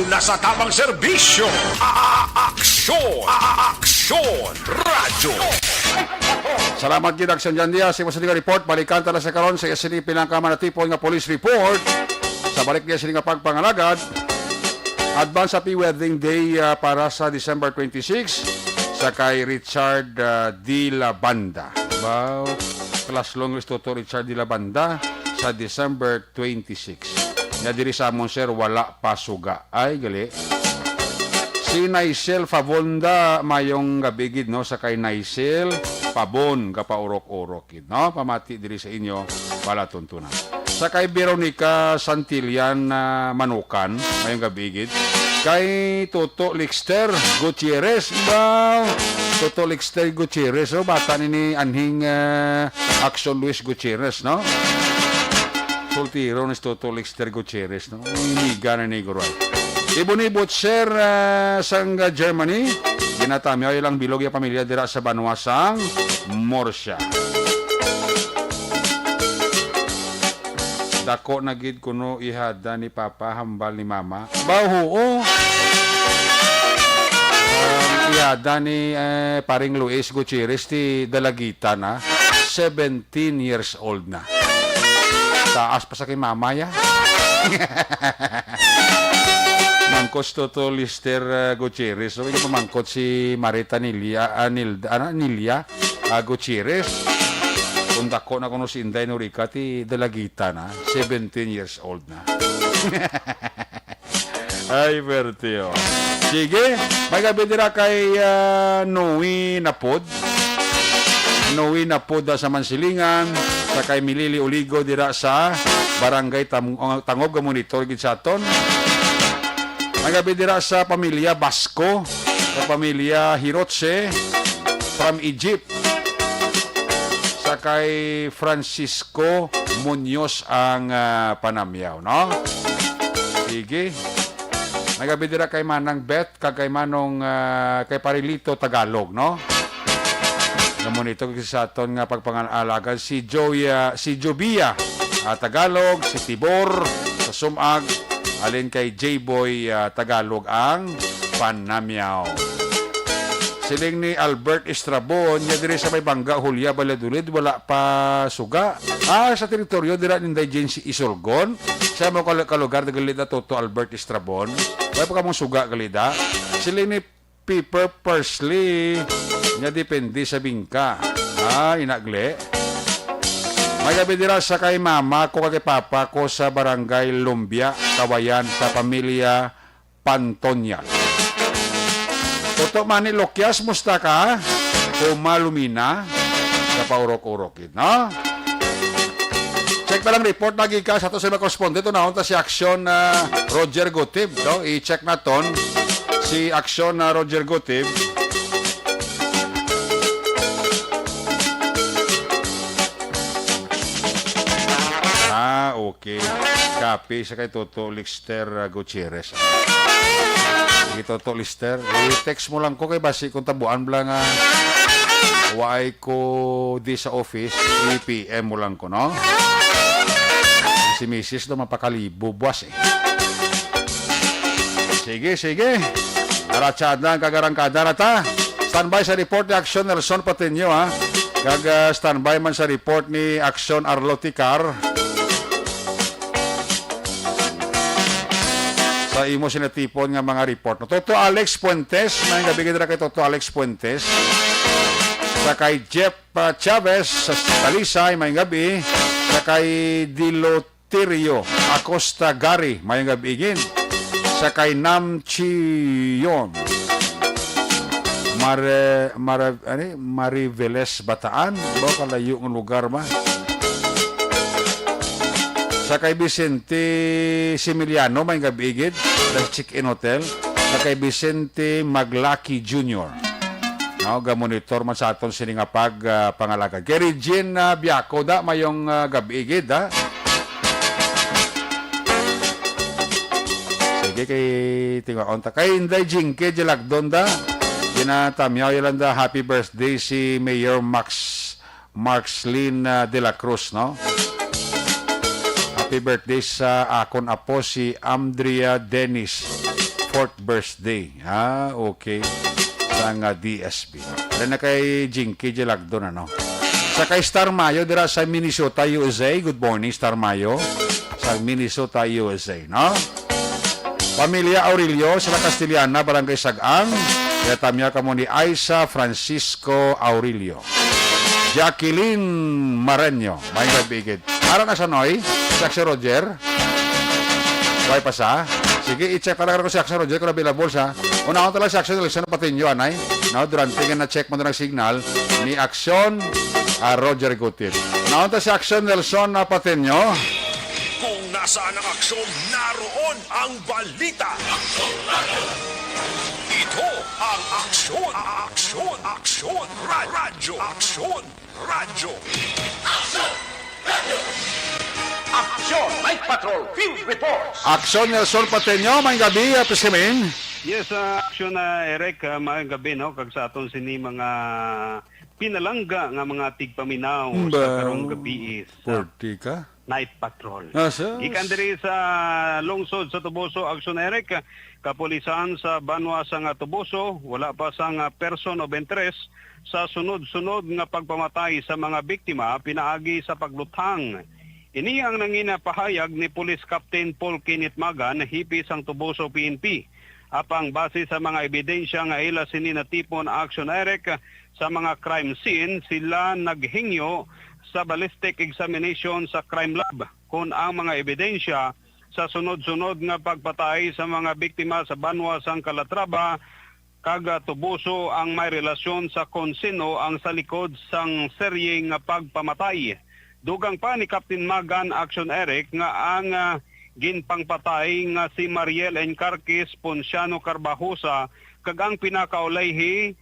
una sa tamang serbisyo. Aksyon Radio. Salamat gid Action John Diaz sa mga report. Balikan tala sa karon sa SNP pinakamanatipon nga police report. Sa balik niya sila nga pagpangalagad. Advance Happy Wedding Day para sa December 26 sa kay Richard D. Labanda. Wow. Class long list to Richard D. Labanda sa December 26. Nga diri sa amon sir wala pa suga. Ay gali. Si Naisel Favonda mayong gabigid no sa kay Naisel Pabon kapaurok-urok no pamati diri sa inyo wala tuntunan. Sa kay Veronica Santillan Manukan mayong gabigid. Kay Toto Lixter Gutierrez Toto Lixter Gutierrez bata ni anhing Action Luis Gutierrez no sultiro ni Toto Lixter Gutierrez no iniga na ni Guray Ibon-ibot sir sang Germany ginatami ay lang bilog ya pamilya dira sa Banwasang Morsya. Dako na gid kuno ihada ni Papa hambal ni Mama. Baho. Ihada ni paring Luis Gutierrez ti Dalagitan na 17 years old na. Taas pa sa kay Mama ya. Mangkot to Lister Gutierrez. So, pamangkot si Marita Nilia Gutierrez. Kung dako na kuno si Inday Norica ti Dalagitan na 17 years old na. Ay, Bertio. Sige, may gabi dira kay Noe Napod. Noe Napod sa Mansilingan. Sa kay Milili Uligo dira sa Barangay Tangob ga Monitor gid sa aton. May gabi dira sa pamilya Basco, sa pamilya Hirotse from Egypt. Sa kay Francisco Munoz ang panamyaw, no? Sige. May gabi dira kay Manang Bet, kay Manong kay Parilito Tagalog, no? Namun ito sa aton nga pagpangalagan si Jobia Tagalog, si Tibor sa Sumag, alin kay J-Boy Tagalog ang panamyaw. Siling ni Albert Estrabon, niya diri sa may Bangga, Hulya, Baladulid, wala pa suga. Sa teritoryo, dira ninday dyan si Isolgon. Sa mga kalugar, nagalida Toto Albert Estrabon. Wala pa kamong suga, galida. Siling ni Piper Persley, niya depende sa bingka. Inagle. May gabi dira sa kay Mama ko kay Papa ko sa Barangay Lumbia, Kawayan, sa pamilya Pantonya. Toto Mani Lokyas, musta ka? Lumina sa paurok-urokid, no? Check pa lang report lagi ka sa to sa mga korresponde. Ito na si Aksyon Roger Gutib. No? I-check na ton si Aksyon Roger Gutib. Okay. Copy sa kay Toto Lister Gutierrez. Sige, Toto Lister. I-text mo lang ko kay basi kung tabuan bala nga why ko di sa office. I-PM mo lang ko, no? Si Mrs. do mapakalibo buwas eh. Sige. Aratsad lang kagarangkada na ta. Standby sa report ni Aksyon Nelson Patinyo, ha? Standby man sa report ni Aksyon Arloticar. Sa imo sinatipon nga mga report. No, Toto Alex Puentes, may gabigay dira kay Toto Alex Puentes. Sa kay Jeff Chavez sa Talisay, may gabi. Sa kay Diloterio Acosta Gary, may gabigin. Sa kay Nam Chiyon Mariveles Bataan, ba kalayo ng lugar ba? Sa kay Vicente Similiano, may gabigid sa Chick-In Hotel. Sa kay Vicente Maglaki Jr. No, gamonitor man sa aton siningapag pangalagad. Kay Regine Biaco da mayong gabigid, ha? Sige, kay tingaon ta. Kay Inday Jinke Jalagdon da. Ginatamyaw yalan da happy birthday si Mayor Marxlin de la Cruz, no? Happy birthday sa akon apo si Andrea Dennis. 4th birthday. Okay. Sa nga DSP. Then na kay Jinky Jalagdon, ano? Sa kay Star Mayo, dira sa Minnesota, USA. Good morning, Star Mayo. Sa Minnesota, USA, no? Pamilya Aurelio, sa Castiliana, Barangay Sagang. Kaya tamya ka mo ni Aiza Francisco Aurelio. Jacqueline Mareño, may gabigid. Ara na sa Noy, si Aksyon Roger. Why pa sa? Sige, i-check ka lang ko si Aksyon Roger kung available sa. Una ko talaga si Aksyon Nelson Patinyo, anay. No, durante nga na-check mo na ng signal ni Aksyon Roger Gutierrez. Una ko si Aksyon Nelson Patinyo. Kung nasaan ang aksyon, naroon ang balita. Ito ang aksyon, radyo. Aksyon, Night Patrol, Field Reports. Aksyon Nelson Patinyo, may gabi, Piskimin. Yes, aksyon na Eric, maayong gabi, no? Kag sa aton sini mga pinalangga nga mga tigpaminaw sa karong gabi is. 40 ka? Night Patrol. Asa? Gikan diri sa lungsod sa Tuboso, Aksyon Eric, kapulisan sa Banwa sa nga Tuboso, wala pa sang person of interest sa sunod-sunod nga pagpamatay sa mga biktima pinaagi sa paglutang. Ini ang nangina pahayag ni Police Captain Paul Kenneth Magan, hipis ang Tuboso PNP. Apang base sa mga ebidensya nga ila sininatipon Aksyon Eric sa mga crime scene, sila naghingyo sa ballistic examination sa crime lab kung ang mga ebidensya sa sunod-sunod nga pagpatay sa mga biktima sa Banwa sang Calatrava kaga Tuboso ang may relasyon sa konsino ang sa likod sang serye nga pagpamatay. Dugang pa ni Captain Magan Aksyon Eric nga ang ginpangpatay nga si Mariel Encarquez Ponciano Carbajosa kag ang pinakaulayhi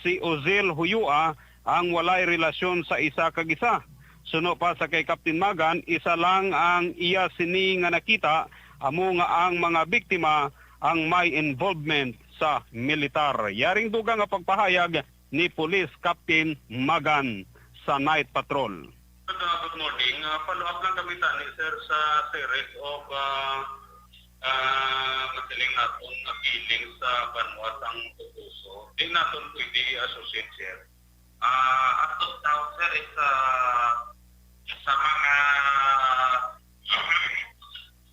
si Ozil Huyua ang walay relasyon sa isa kag isa. Suno pa sa kay Captain Magan, isa lang ang iya sini nga nakita, amo nga ang mga biktima ang may involvement sa militar. Yaring dugang nga pagpahayag ni Police Captain Magan sa Night Patrol. Good morning. Follow up lang kami tani sir sa series of masiling natin na feeling sa Banwa ang Tuboso. Di natin pwede associate sir. As of now sir is sa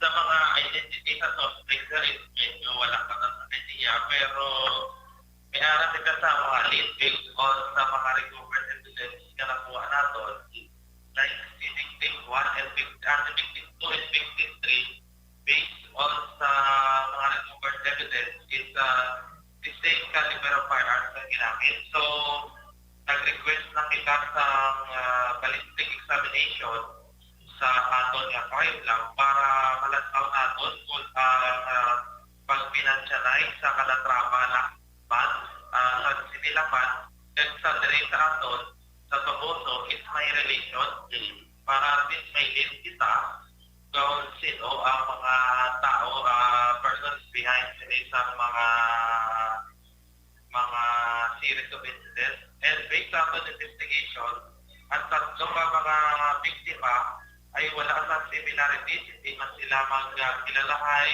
mga identity sa suspect sir is medyo wala ka sa idea pero may araw ka sa mga lead based on sa mga recovered evidence na nakuha natin like si victim 1 and victim 2 and victim 3 based on sa mga recovered evidence is the same caliber of firearms na ginamit. So nag-request na kita sa ballistic examination sa aton nga file lang para malantaw natin kung pag-financialize sa Calatrava na ban sa sinilapan at sa direct aton sa Tuboso is may relation para din may link kita kung sino ang mga tao, persons behind sa isang mga series of incidents. And based on investigation, ang tatlo pa mga biktima ay wala sa similarities, hindi man sila magkilalahay,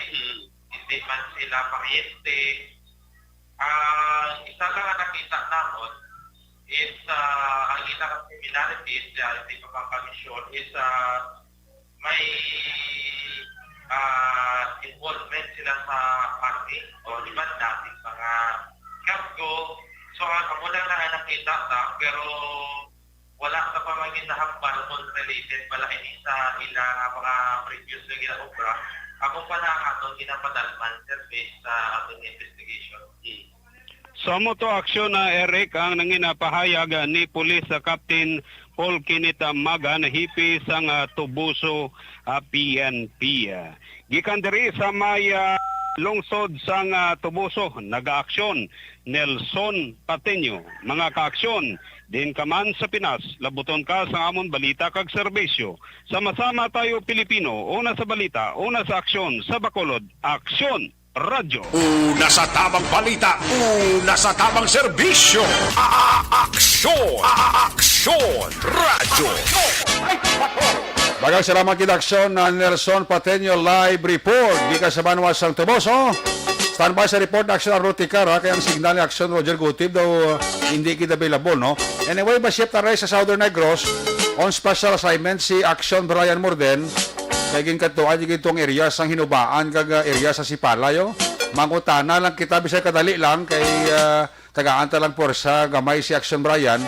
hindi man sila pangiyente. Isa lang ang nakita namin is ang ilang similarities, hindi pa mapag-sure, is may involvement sila sa party o di ba dating mga kapgo. So, ako lang na nakita na, pero wala sa pamagin na hambal related pala ini sa ilang mga previous na ginaobra. Ako pa na aton ginapadalman service sa ating investigation. Sa moto aksyon na Eric ang nanginapahayag ni Police Captain Paul Kenneth Magan hipis ang Tuboso PNP. Gikan diri sa may lungsod sang Tuboso, nag-aaksyon Nelson Pateño. Mga kaaksyon, din ka man sa Pinas, labuton ka sa amon balita kag serbisyo. Sama-sama tayo Pilipino, una sa balita, una sa aksyon, sa Bacolod, Aksyon Radyo. Una sa tamang balita, una sa tamang serbisyo. Aksyon! Aksyon! Radyo! Bagang salamat kinaksyon na Nelson Pateño live report. Di ka sa Banwa sang Tuboso. Standby sa report na aksyon ang Roticar, kaya ang signal ni aksyon Roger Gutib daw hindi kita available, no? Anyway, basip na rin sa Southern Negros on special assignment si Aksyon Brian Morden kaya ginkatuan yung itong area sang hinubaan kag area sa Sipalayo. Mangutana lang kita, bisay kadali lang kay tagaan lang porsa gamay si Aksyon Brian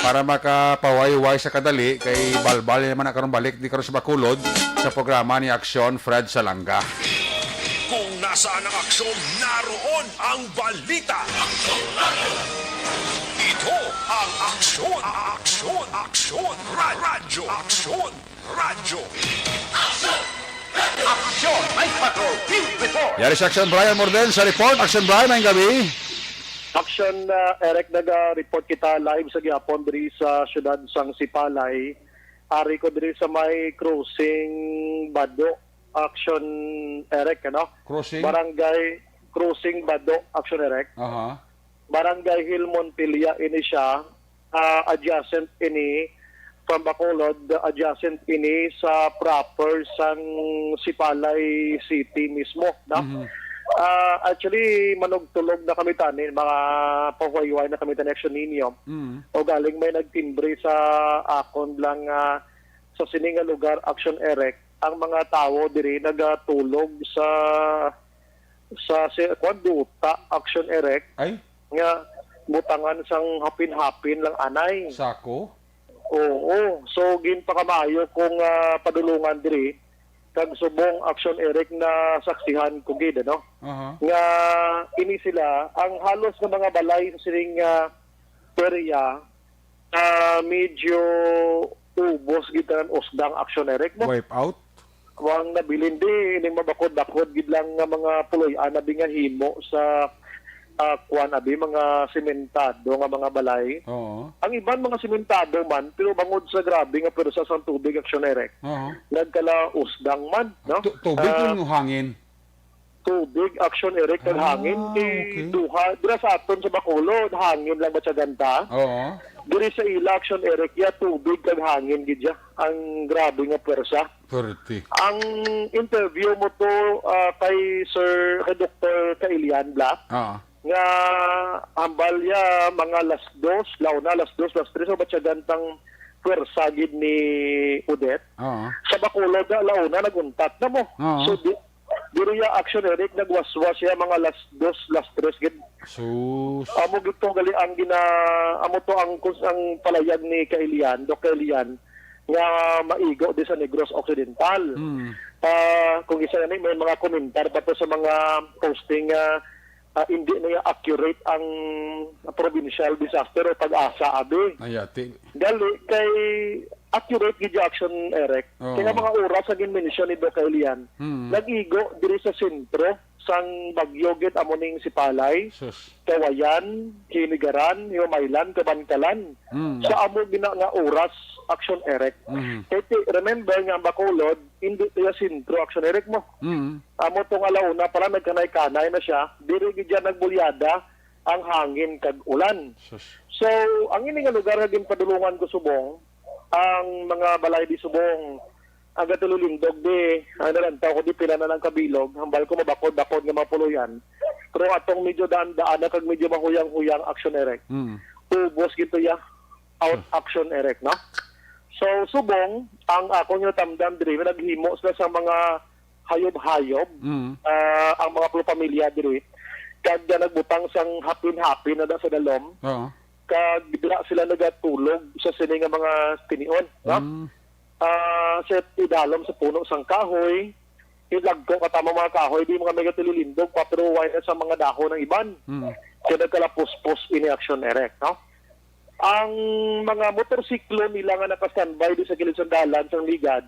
para makapaway-way sa kadali kay balbal naman na balik di karon sa Bacolod sa programa ni Aksyon Fred Salanga. Kung nasaan ang aksyon, naroon ang balita. Ito ang aksyon, aksyon, aksyon, radyo, aksyon, radyo. Aksyon! Night Patrol! Field Report! Yari si Aksyon Brian Morden sa report. Aksyon Brian, ngayong gabi. Aksyon Eric, nag-report kita live sa gihapon diri sa syudad sang Sipalay. Ari ko diri sa may crossing Bado. Aksyon Eric, ano? Crossing? Barangay Crossing Bado, Aksyon Eric. Barangay Hill Montilla ini siya, adjacent ini from Bacolod, adjacent ini sa proper sang Sipalay City mismo. No? Actually, manugtulog na kami tanin, mga pawayway na kami tanin action ninyo. O galing may nagtimbre sa akon lang sa sininga lugar, Action Erect, ang mga tao diri nagatulog sa Kwanduta, Action Erect. Ay? Nga, butangan sang hapin-hapin lang anay. Sako? Oo. So, ginpakamayo kung padulungan diri, kag subong Action Erect na saksihan ko gid, no? Nga, ini sila, ang halos ng mga balay sa sining area, medyo ubos gid ang usdang Action Erect, no? Wipe out? Wang nabilin di, ining mabakod-bakod gid lang nga mga puloy-an na nga himo sa mga sementado nga mga balay. Oo. Ang iban mga sementado man, pero bangod sa grabe nga pero sa tubig Action Erect. Nagkala usdang man, no? Tubig yung hangin. Tubig Action Erect ang hangin. Okay. Duha, dira sa aton sa Bacolod, hangin lang ba sa ganta? Oo. Diri sa ila Action Erect, ya tubig kag hangin gidya. Ang grabe nga pwersa. Pwerte. Ang interview mo to kay Dr. Kailian Black, nga ambal ya mga alas 2, launa alas 2, alas 3, so ba't siya gantang pwersa gid ni Odette. Sa Bacolod na launa naguntat na mo. So diri ya Action Erect nagwaswas siya mga alas 2, alas 3 gid. Sus. Amo gito gali ang amo to ang palayag ni Kailian, Dr. Kailian, nga maigo di sa Negros Occidental. Kung isa na may mga komentar pa to sa mga posting hindi na accurate ang provincial disaster o pag-asa abi. Ayati. Gali kay accurate gid Action Erect. Kaya mga oras sa mention ni Dr. Kailian, nag-igo diri sa sentro sang Bagyo gid amo ning Sipalay, Kawayan, Kinigaran, Humaylan, Kabankalan. Sa amo gina nga oras Action Erect. Remember nga Bacolod, hindi tiya sentro Action Erect mo. Amo tong alauna para nagkanay-kanay na siya, diri gid nagbulyada ang hangin kag ulan. So, ang ini nga lugar nga ginpadulungan ko subong, ang mga balay di subong ang gatululindog di, ang nalantaw ko di pila na ng kabilog, hambal ko mabakod-bakod nga mapuluyan. Pero atong medyo daan-daan na kag medyo mahuyang-huyang Action Erect. Ubos gito ya, out Action Erect, no? So, subong, ang ako nyo tamdam diri, naghimo sila sa mga hayob-hayob, ang mga pamilya diri, kag nagbutang sang hapin-hapin na sa dalom, kag bigla sila nagatulog sa sining nga mga tinion, no? Sa idalom sa puno sang kahoy, ilagko katama mga kahoy, di mga megatulilindog, patruway na sa mga dahon ng iban. Kaya nagkalapos-pos ini Action Erect, no? Ang mga motorsiklo nila nga naka-standby di sa gilid sa dalan, sa ligad,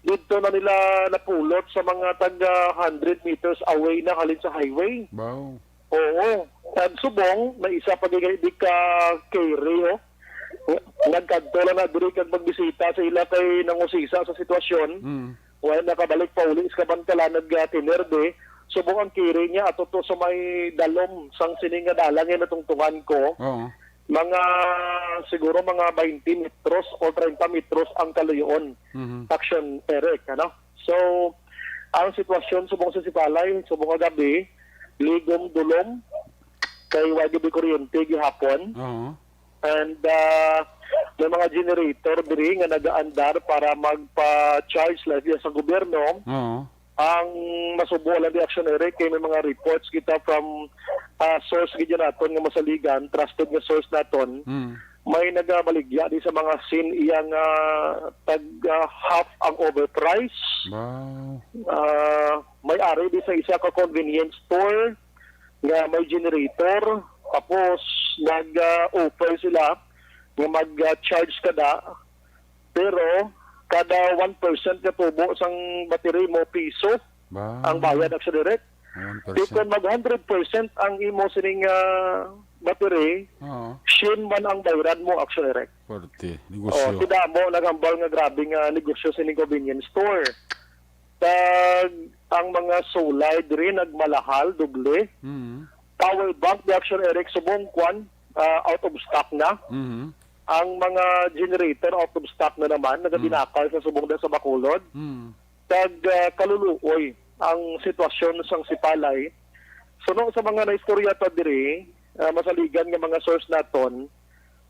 dito na nila napulot sa mga taga 100 meters away na halin sa highway. Wow. Oo. At subong, na isa pagigaydi ka Kerry, nagkadto na diri kag magbisita sa ila kay nangusisa sa sitwasyon. Wala nakabalik pa uli sa Kabankalan nagtinerde. Subong ang Kerry niya ato to sa may dalom sang sininga dalang nga natungtungan ko. Mga siguro mga 20 metros o 30 metros ang kaluyoon. Action Erect, ano? So, ang sitwasyon subong sa Sipalay, subong gabi, ligom dulom kay wagi kuryente gihapon. And may mga generator diri nga nagaandar para magpa-charge live sa gobyerno. Ang masubulan di Action Erect kay may mga reports kita from source gid naton nga masaligan, trusted nga source naton. May nagabaligya di sa mga scene iyang tag half ang overprice. Wow. May ari di sa isa ka convenience store nga may generator, tapos nag-offer sila nga mag-charge kada, pero kada 1% na tubo sang battery mo piso ang bayad Action Erect. Kung mag 100% ang imo sining battery, shin man ang bayaran mo Action Erect. Pwerte, negosyo. Tida mo nagambal nga grabe nga negosyo sining convenience store. Tag ang mga sulay diri nagmalahal doble. Power bank di Action Erect subong kwan out of stock na. ang mga generator out of stock na naman, nagadinakal sa subong sa Bacolod. Kag kaluluoy ang sitwasyon sang Sipalay. Suno sa mga naistorya ta diri, masaligan nga mga source naton,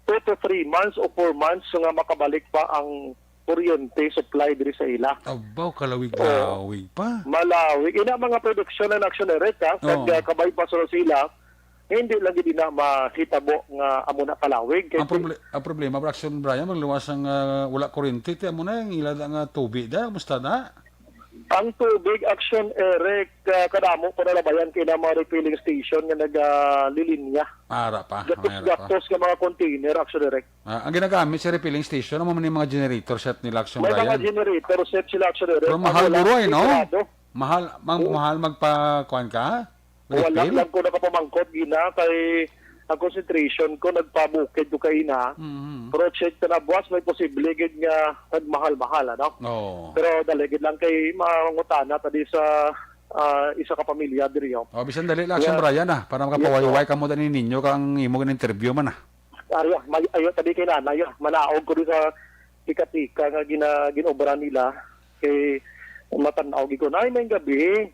2 to 3 months o 4 months nga makabalik pa ang kuryente supply diri sa ila. Abaw, kalawig-lawig pa. Malawig. Ina mga produksyon na action reka, kag kabay pa sa sila, hindi lang gid na mahitabo nga amo na kalawig. Ang problema, Braxton Brian, magluwas ang wala kuryente, ti amo na yung ilad ang tubig da, musta na? Ang tubig action Eric kadamo ko nalabayan kay na mga refilling station nga naglilinya. Para pa. Gatos nga mga container action Eric. Ang ginagamit sa refilling station, ano man yung mga generator set nila action May Brian? mga generator set sila action Eric. Pero mahal buro no? Mahal magpa-kuan ka? Wala lang ko nakapamangkot gina kay ang concentration ko nagpabukid ko kay na. Project na buwas may posible gid nga nagmahal-mahal ano. Pero daligid lang kay mangutana tadi sa isa ka pamilya diri yo. Bisan dali lang action Brian para makapaway-way ka mo ni ninyo kang imo ng interview man Ayo tadi kay nanay manaog ko di sa tika-tika nga ginobra nila kay matanaw gi ko nay may gabi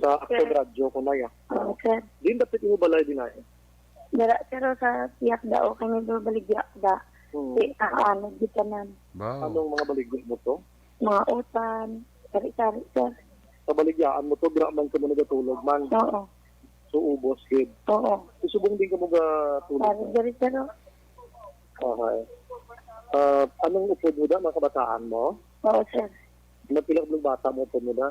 sa Action Radio ko na ya. Okay. Din dapat mo balay din ay. Pero sa tiyak daw kami do baligya da. Ano gitanan. Anong mga baligya mo to? Mga utan, sari-sari sir. Sa baligyaan mo to gra man ka mo nagatulog man. Oo. So ubos gid. Oo. Subong din ka mo gatulog. Sari-sari sir. Okay. Anong upod mo da mga kabataan mo? Oo sir. Napilak ng bata mo po mo da?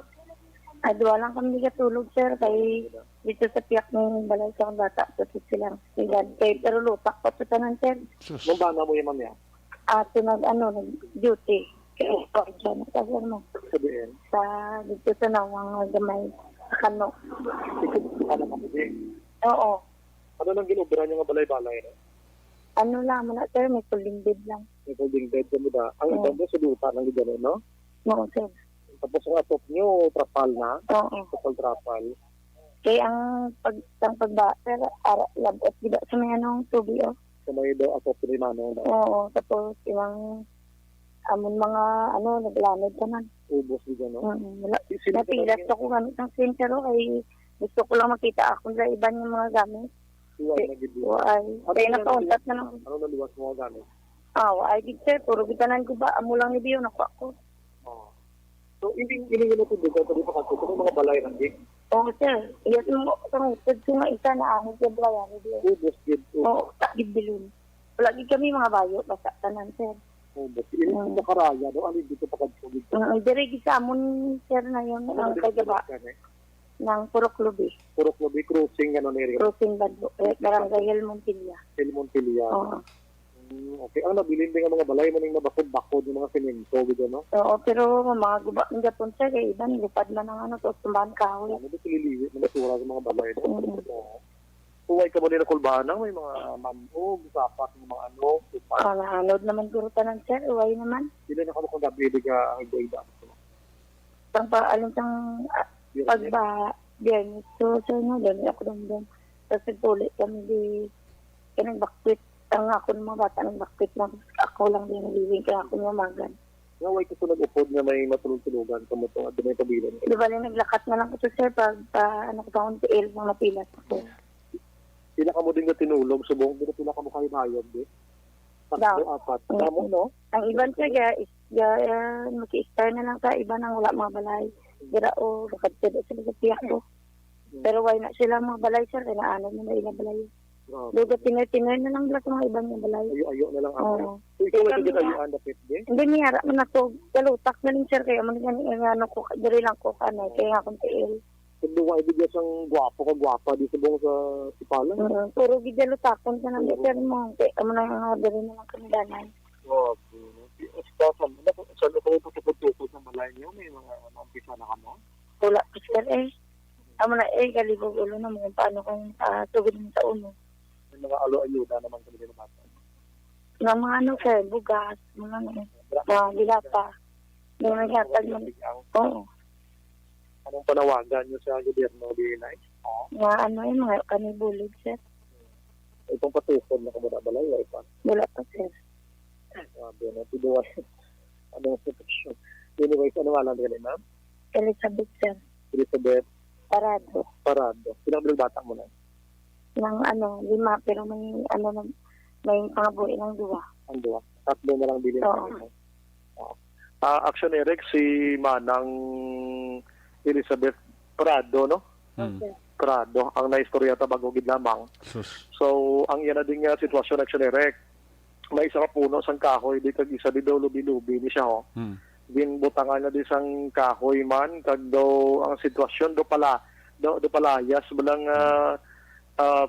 Adwa lang kami katulog sir kay dito sa tiyak ng balay sa bata sa silang silan. Pero lutak pa sa tanan sir. Mong bana mo yung mamaya? Nag-duty. Kaya dyan, kasi mo. Sabihin? Sa dito sa nawang gamay sa kano. Ano ka mo din? Oo. Ano nang ginubra niyo nga balay-balay? Ano lang mo na sir, may puling bed lang. May puling bed ka mo da. Ang iba mo sa duta ng gano'n, no? Oo sir. Tapos ang atop niyo, trapal na? Oo. Trapal. Kaya ang pagba, sir, labot, di ba sa may anong tubig, oh? Sa may daw atop ni Manong. Oo, tapos yung amon mga, naglamid ka man. Ubos di gano'n? Napilas ako gamit ng center, kay gusto ko lang makita ako sa iba yung mga gamit. Suway na gid. Kaya nakauntat na lang. Ano naluwas mo mga gamit? Ay, di sir, puro bitanan ko ba, amo lang ni Bio, nakuha ko. So, hindi na tubig ka, tadi pa kasi, kung mga balay ng gig? Oo, sir. Iyat mo, pangutod ko nga isa na ahon sa balay. Ubos, gid. Oo, takid bilun. Lagi kami mga bayo, basta tanan, sir. Ubos. Ini sa karaya, do, ano dito pa tubig? Diregi sa amon, sir, na yun, ang kagaba. Ng Purok Lubi. Purok Lubi, cruising, gano'n area? Cruising Badlo, Barangay Helmontilla. Helmontilla. Oo. Okay, ang nabilin din ang mga balay maning nabakod-bakod yung mga semento, gito, no? Oo, pero mga guba ng Japon sir, kaya iba, nilipad man ang tapos tumbahan kahoy. Ano ba sililiwit, nagasura sa mga balay, no? Tuway ka ba din na kulbana, may mga manog, sapat, mga tupan. Naanod naman gurutan ng sir, uway naman. Sila na kamo kagabi, di ka ang igwayda. Alin sang pagba, biyernes, so, doon ako doon. Tapos nagtulit kami di, bakwit. Ang ako ng mga bata ng bakit na ako lang din nagiging kaya ako namagan. Naway ko sa nag-upod na may matulog-tulugan sa mo at may pabilin. Di ba naglakat na lang ko sir pag taon sa mga napilas ako. Sila ka mo din na tinulog, subong din na sila ka mo kayo hayod, di? Apat. Tamo, no? Ang iban sir, maki-star na lang sa iba nang wala mga balay. Dira o, lakad sila sa tiyak ko. Pero why na sila mga balay sir, kaya naanan na ilang balay. Luga tinay na lang lang sa mga ibang yung balay. Ayo na lang ako. Ikaw ay hindi tayo dapit din? Hindi niya, manatog, kalutak na rin sir, kaya manigyan ko, diri lang ko kanay, kaya nga kong tiil. Hindi mo ibigay siyang gwapo di subong sa Sipalan. Puro gidalutakon ka na, sir mo, kaya mo na yung diri na lang kami danay. Okay. Saan ko ito tukod ng balay niyo? May mga umpisa na ka mo? Wala, sir Amo na galibog ulo na mo kung paano kung tugod mo sa uno. May mga alo-ayuda naman kami din naman. Mga sir, bugas, mga dilata. May maghatag mo. Oo. Anong panawagan nyo sa gobyerno, Binay? Mga kanibulid, sir. Itong patukod na kumuna balay, wala pa? Wala pa, sir. Sabi na, tinuwa. Anong protection? Anyways, ano alam ka ma'am? Elizabeth, sir. Elizabeth Parado. Ilang bata mo na? Ng 5, pero may may pangabuhi ng 2. Ang 2. 3 na lang bilhin. Oo. Action Eric, si Manang Elizabeth Prado, no? Okay. Prado, ang naistorya ta bago gid lamang. So, ang yan na din nga sitwasyon Action Eric. May isa ka puno sang kahoy, di kag isa di daw lubi-lubi ni siya, ho. Ginbutangan na di sang kahoy man, kag daw ang sitwasyon do palayas, balang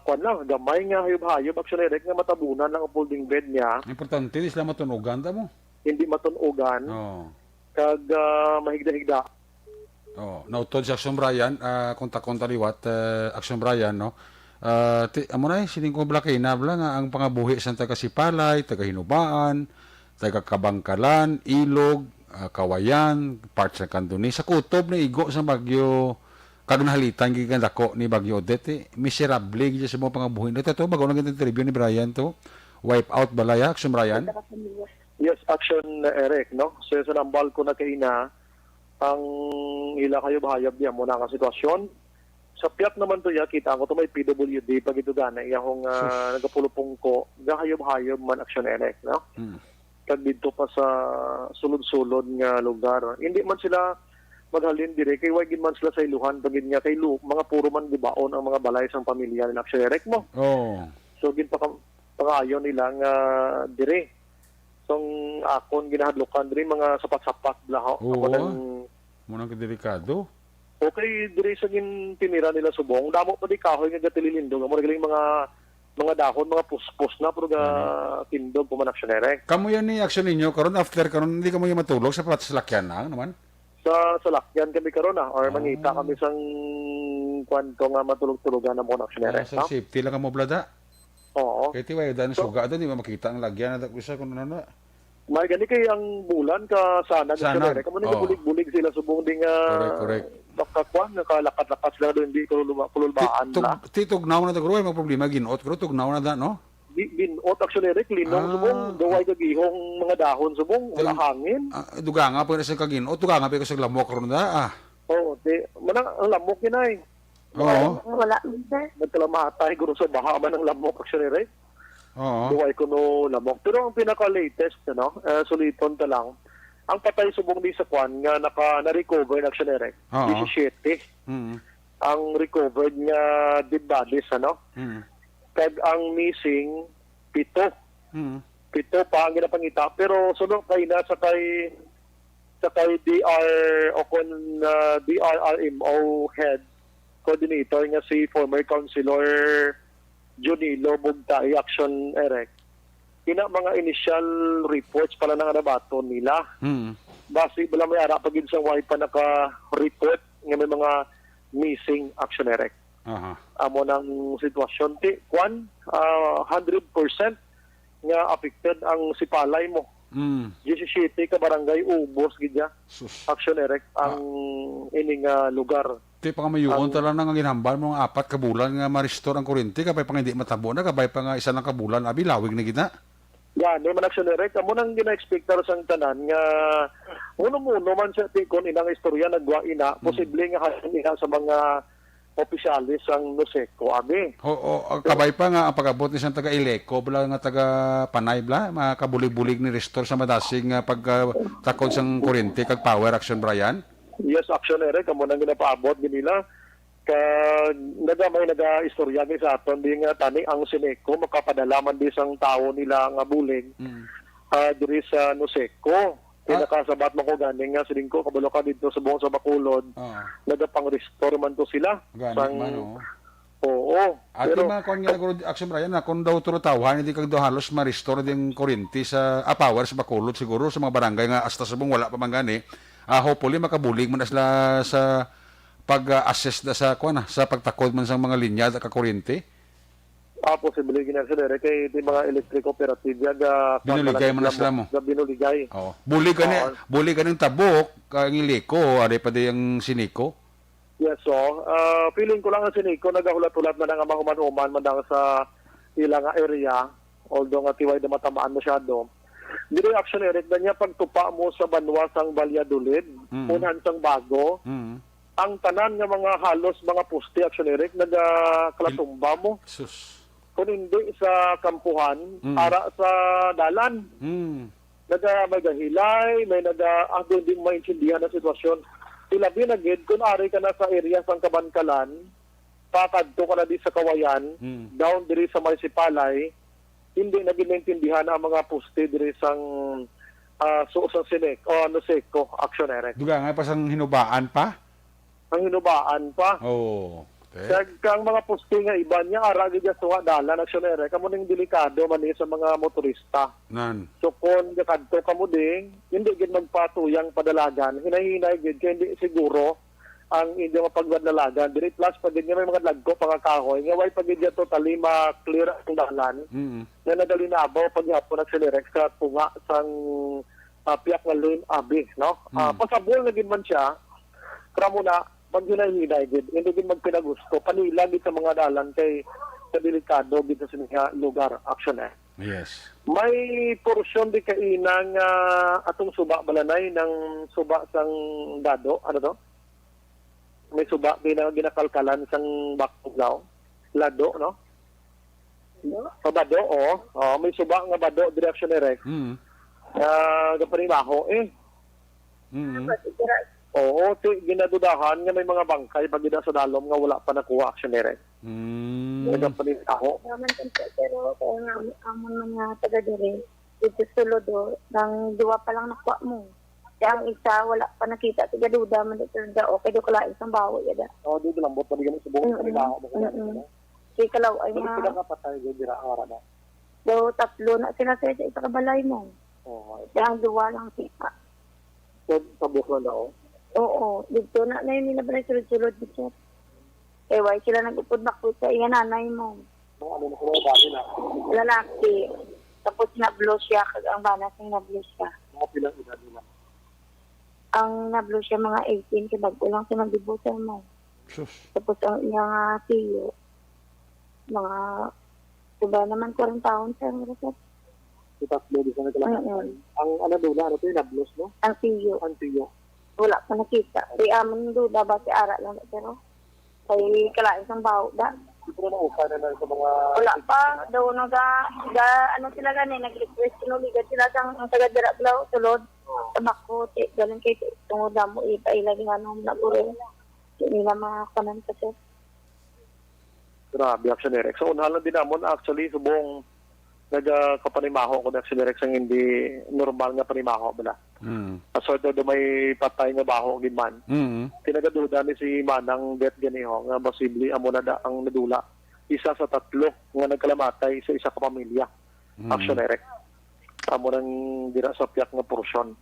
kwan lang, gamay nga hayop-hayop, Action Eric, nga matabunan ng folding bed niya. Importante, di sila matunugan ta mo. Hindi matunugan, kag mahigda-higda. Nautod si Action Brian, konta-konta liwat, Action Brian, no? Amo na sining ko blakay na nga ang pangabuhi sa taga-Sipalay, taga-Hinubaan, taga-Kabangkalan, Ilog, Kawayan, parts sa Kanduni, sa kutob na igo sa Bagyo, kagunahalitan gikan dako ni Bagyo Odette, miserable gid sa mga pangabuhi. Ito bago lang gid interview ni Brian to. Wipe out balaya, Action Brian. Yes, Action Eric, no? So, sa nambal ko na kaina, ang ila kayo bahayab niya muna ang sitwasyon. Sa piyak naman to ya, kita ko to may PWD, pag ito gana, iyahong nagapulupong ko, gahayab-hayab man Action Eric, no? Kag dito pa sa sulod-sulod nga lugar. Hindi man sila maghalin dire, kay wagin man sila sa iluhan, pagin nga kay mga puro man gibaon ang mga balay sang pamilya ni Action Eric mo. So, gin pa pangayon nila nga dire. Tong akon ginahadlokan diri mga sapat-sapat blaho. Munang delikado. Okay, diri sa gin tinira nila subong, damo pa di kahoy nga gatililindog, amo galing mga dahon, mga puspos na pero ga tindog ko man Action Eric. Kamo yan ni action ninyo karon after karon hindi kamo yung matulog sa salakyan na naman. Sa salakyan kami karon or mangita kami sang kwanto nga matulog-tulogan na mo Action Eric. Sa safety lang kamo blada. Oo. Kaya tiway dan suga doon, di ba makita ang lagyan na isa kung ano na. May gani kay ang bulan ka sana Eric. Kamo ni bulig-bulig sila subong ding correct. Bakakwan nakalakat-lakas lang doon di kululbaan na. Titugnaw na tagro may problema ginuot kro tugnaw na da no. Ginuot Action Eric linong subong duway kagihong mga dahon subong wala hangin. Duga nga pa sa kaginuot, duga nga pa sa lamok ron da. Oo, manang ang lamok kinay. Wala, sir. Nagkalamatay guro sa baha man ang lamok Action Eric. Duway ko no lamok. Pero ang pinaka-latest, suliton ta lang, ang patay subong di sa kwan nga na-recover na Action Eric. 17. Ang recovered nga dead bodies, Kag ang missing, 7. 7 pa ang ginapangita. Pero sunod kay na sa kay DRRMO head coordinator nga si former councilor Junilo Bugtay Action Eric. Ina mga initial reports pala na nabaton nila. Base bala may ara pagid sa wifi pa naka-report nga may mga missing Action Eric. Amo nang sitwasyon ti 100% nga affected ang Sipalay mo. 17 ka barangay ubos gidya. Action Eric ang ining lugar. Ti pa mayuon tala nang ginhambal mo nga 4 ka bulan nga ma-restore ang kuryente kapay pang hindi matabo na kapay pa nga isa lang ka bulan abi lawig na gina. Yan, man Action Eric, amo nang gina-expectar sang tanan nga uno man sa tikon inang istorya nagwa ina, posible nga niya sa mga opisyalis ang Noseco abi. Kabay pa nga ang pag-abot ni sang taga Ileco bala nga taga Panay bla makabulig-bulig ni restore sa madasig nga pagtakod sang kuryente kag power Action Brian. Yes, Action Eric, amo nang ginapaabot nila naga-istorya ni sa aton di nga tani ang Sineco makapadalaman di sang tao nila nga bulig diri sa Noseco. Pinakasabat mo ko ganing nga siling ko kabalo ka dito sa buong sa Bacolod. Nagapang-restore man to sila. Ati mga kung nga Action Brian na kung daw turutawhan hindi kag daw halos ma-restore din kuryente sa power sa Bacolod siguro sa mga barangay nga hasta subong wala pa man gani. Hopefully makabulig man sila sa pag-assess sa sa pagtakod man sa mga linya at kakuryente. Posible ginasira kay di mga electric cooperative ga binuligay man sila mo. Binuligay. Bulig ka tabok kang Ileco ari pa di ang Sineco. Yes, so feeling ko lang ang Sineco nagahulat-hulat man ang mga uman man sa ilang area although nga tiway na matamaan masyado. Diri Action Eric na niya pagtupa mo sa banwa sang Valladolid, unan sang bago, ang tanan nga mga halos mga poste Action Eric nagakalatumba mo. Sus. Kung hindi sa kampuhan, para sa dalan. May gahilay, may hindi maintindihan na sitwasyon. Ilabi na gid, kung ari ka na sa area sang Kabankalan, pakadto ka na di sa Kawayan, down diri sa Maysipalay, hindi na ginaintindihan ang mga poste diri sang sa Sinek o Seko Action Eric. Duga nga pa sang hinubaan pa? Ang hinubaan pa. Oh. Okay. Kang mga poste nga iba niya, ara gid sa dalan Action Eric, kamo ning delikado man sa mga motorista. Nan. So kung kadto ka mo ding, hindi gid magpatuyang padalagan, hinahinay gid kay hindi siguro ang inyong pagdalagan. Diri plus pag may mga lagko pangakahoy, nga way pag totally ma-clear ang dalan. Na nadali na abaw pag hapon nagsilerex sa tunga sang piyak nga lane abi, no? Pasabol na gid man siya, kramo na pag hinahinay gid, hindi gid magpinagusto, panila gid sa mga dalan kay sa delikado gid sa mga lugar Action Yes. May porsyon di kainang atong suba balanay ng suba sang dado, ano to? May suba ginakalkalan sang Bakuglaw, lado, no? Sa bado, may suba nga bado direction direct. Gapanimaho Oo, ginadudahan nga may mga bangkay pag sa dalom nga wala pa nakuha Action direct. Gapanimaho. Naman pero kaya nga amon mga taga dire dito sulod nang duwa pa lang nakuha mo. Kaya ang isa, wala pa nakita. Tiga duda, manito na okay, do kalain sang bawo yada. Dito lambot pa bigyan sa buong kanibaho. Si kalaw ay nga. Sila kapatay, dira ara na. So, tatlo na sila sa isa kabalay mo. Kaya ang duwa lang sika. So, tabuk na daw? Oo, dito na yun nila ba na sulod-sulod dito. Why sila nag-upod-bakot sa iya nanay mo. Ano na kung dati na? Lalaki. Tapos na-blow siya, ang banas yung na-blow siya. Mga pilang edad nila? Ang na-blow siya mga 18, kaya bago lang siya mag-dibutan mo. Tapos ang iyang tiyo, mga, diba naman 40 taon siya, mga rasat. Tatlo di sa nagkalakay. Ang ano doon, ano ito yung na-blows, no? Ang tiyo. Ang tiyo. Wala pa nakita. Di amon duda ba si Ara lang, pero kay kalain sang bawo da. Siguro na upa na sa mga... Wala pa. Daw ano sila gani, nag-request sinuligad sila sang taga-dira blaw, tulod. Tabako, galing kay tungod na mo ipailagi nga nung naguro. Hindi na mga kanan kasi. Grabe, Action Eric. So, unahan lang din naman, actually, subong nagkapanimaho ko na Action Eric sang hindi normal nga panimaho bala. So, do may patay nga baho giman. Tinagaduda ni si Manang Bet ganiho nga possibly amo na da ang nadula. Isa sa tatlo nga nagkalamatay sa isa ka pamilya. Action Eric. Amo nang dira sa piyak nga porsyon.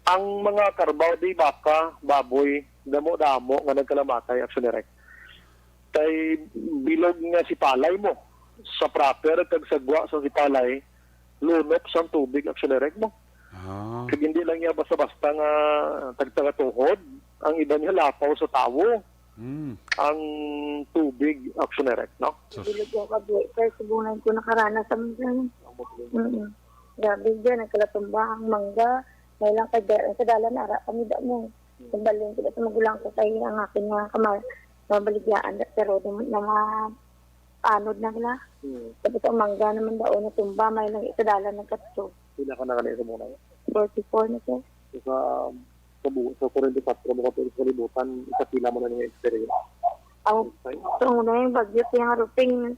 Ang mga karbaw di baka, baboy, damo-damo nga nagkalamatay Action Direct. Kay bilog nga si palay mo sa proper kag sagwa sa si palay, lunok sa tubig Action Direct mo. Kag hindi lang niya basta-basta nga tagtagatuhod, ang iba niya lapaw sa tawo. Ang tubig Action Direct, no? Bilog ko kabuhi, kaya subunan ko nakaranas sa mga. Grabe dyan, nagkalatumba ang mangga. May lang sa dalan, ara kami da mo. Sabalin ko sa magulang ko kay ang aking mga mabaligyan. Pero na mga anod na nila. Tapos ang mangga naman daw na tumba, may lang sa dalan ng katso. Sila ka na kanina sa muna? 44 na siya. Sa 44 mo ka sa kalibutan, ikapila mo na ng experience. Ang una yung bagyo siya nga ruping.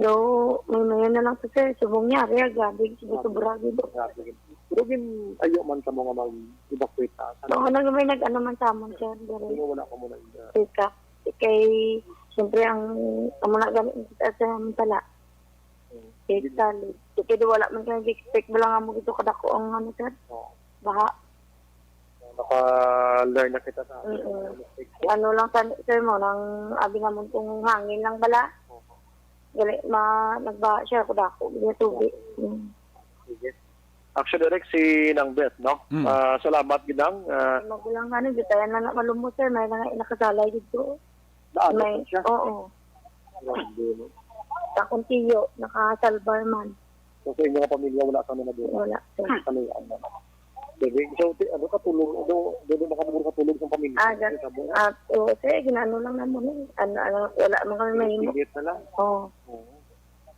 So, may na lang sa sir. Subong niya, rea, gabi. Sobragi do. Pero ayo man sa mga mag-evacuate na. Oo, may nag-ano man sa amon, sir. Pero wala ka muna. Kay, siyempre, ang muna gamit kita sa mantala. Kay Sally. Kaya wala man kayo expect mo lang mo ito kadako ang ano, sir. Baha. Naka-learn na kita sa ano lang, sir mo, nang abi nga mo kung hangin lang bala. Gali, nagbaha siya ako dako. Gali, tubig. Action Direct si Nang Bet, no? Salamat ginang. Magulang ano, dito yan na malumos, sir. May nakasalay dito. Daan may, siya? Oo. Sa kuntiyo, nakasalbar man. So sa inyong pamilya, wala sa nila doon? Wala, sir. Ano yan? So, ano ka tulong? Doon makamuro ka tulong sa pamilya? Sir, ginano lang naman wala man kami mahimo. Sigit na lang. Oo.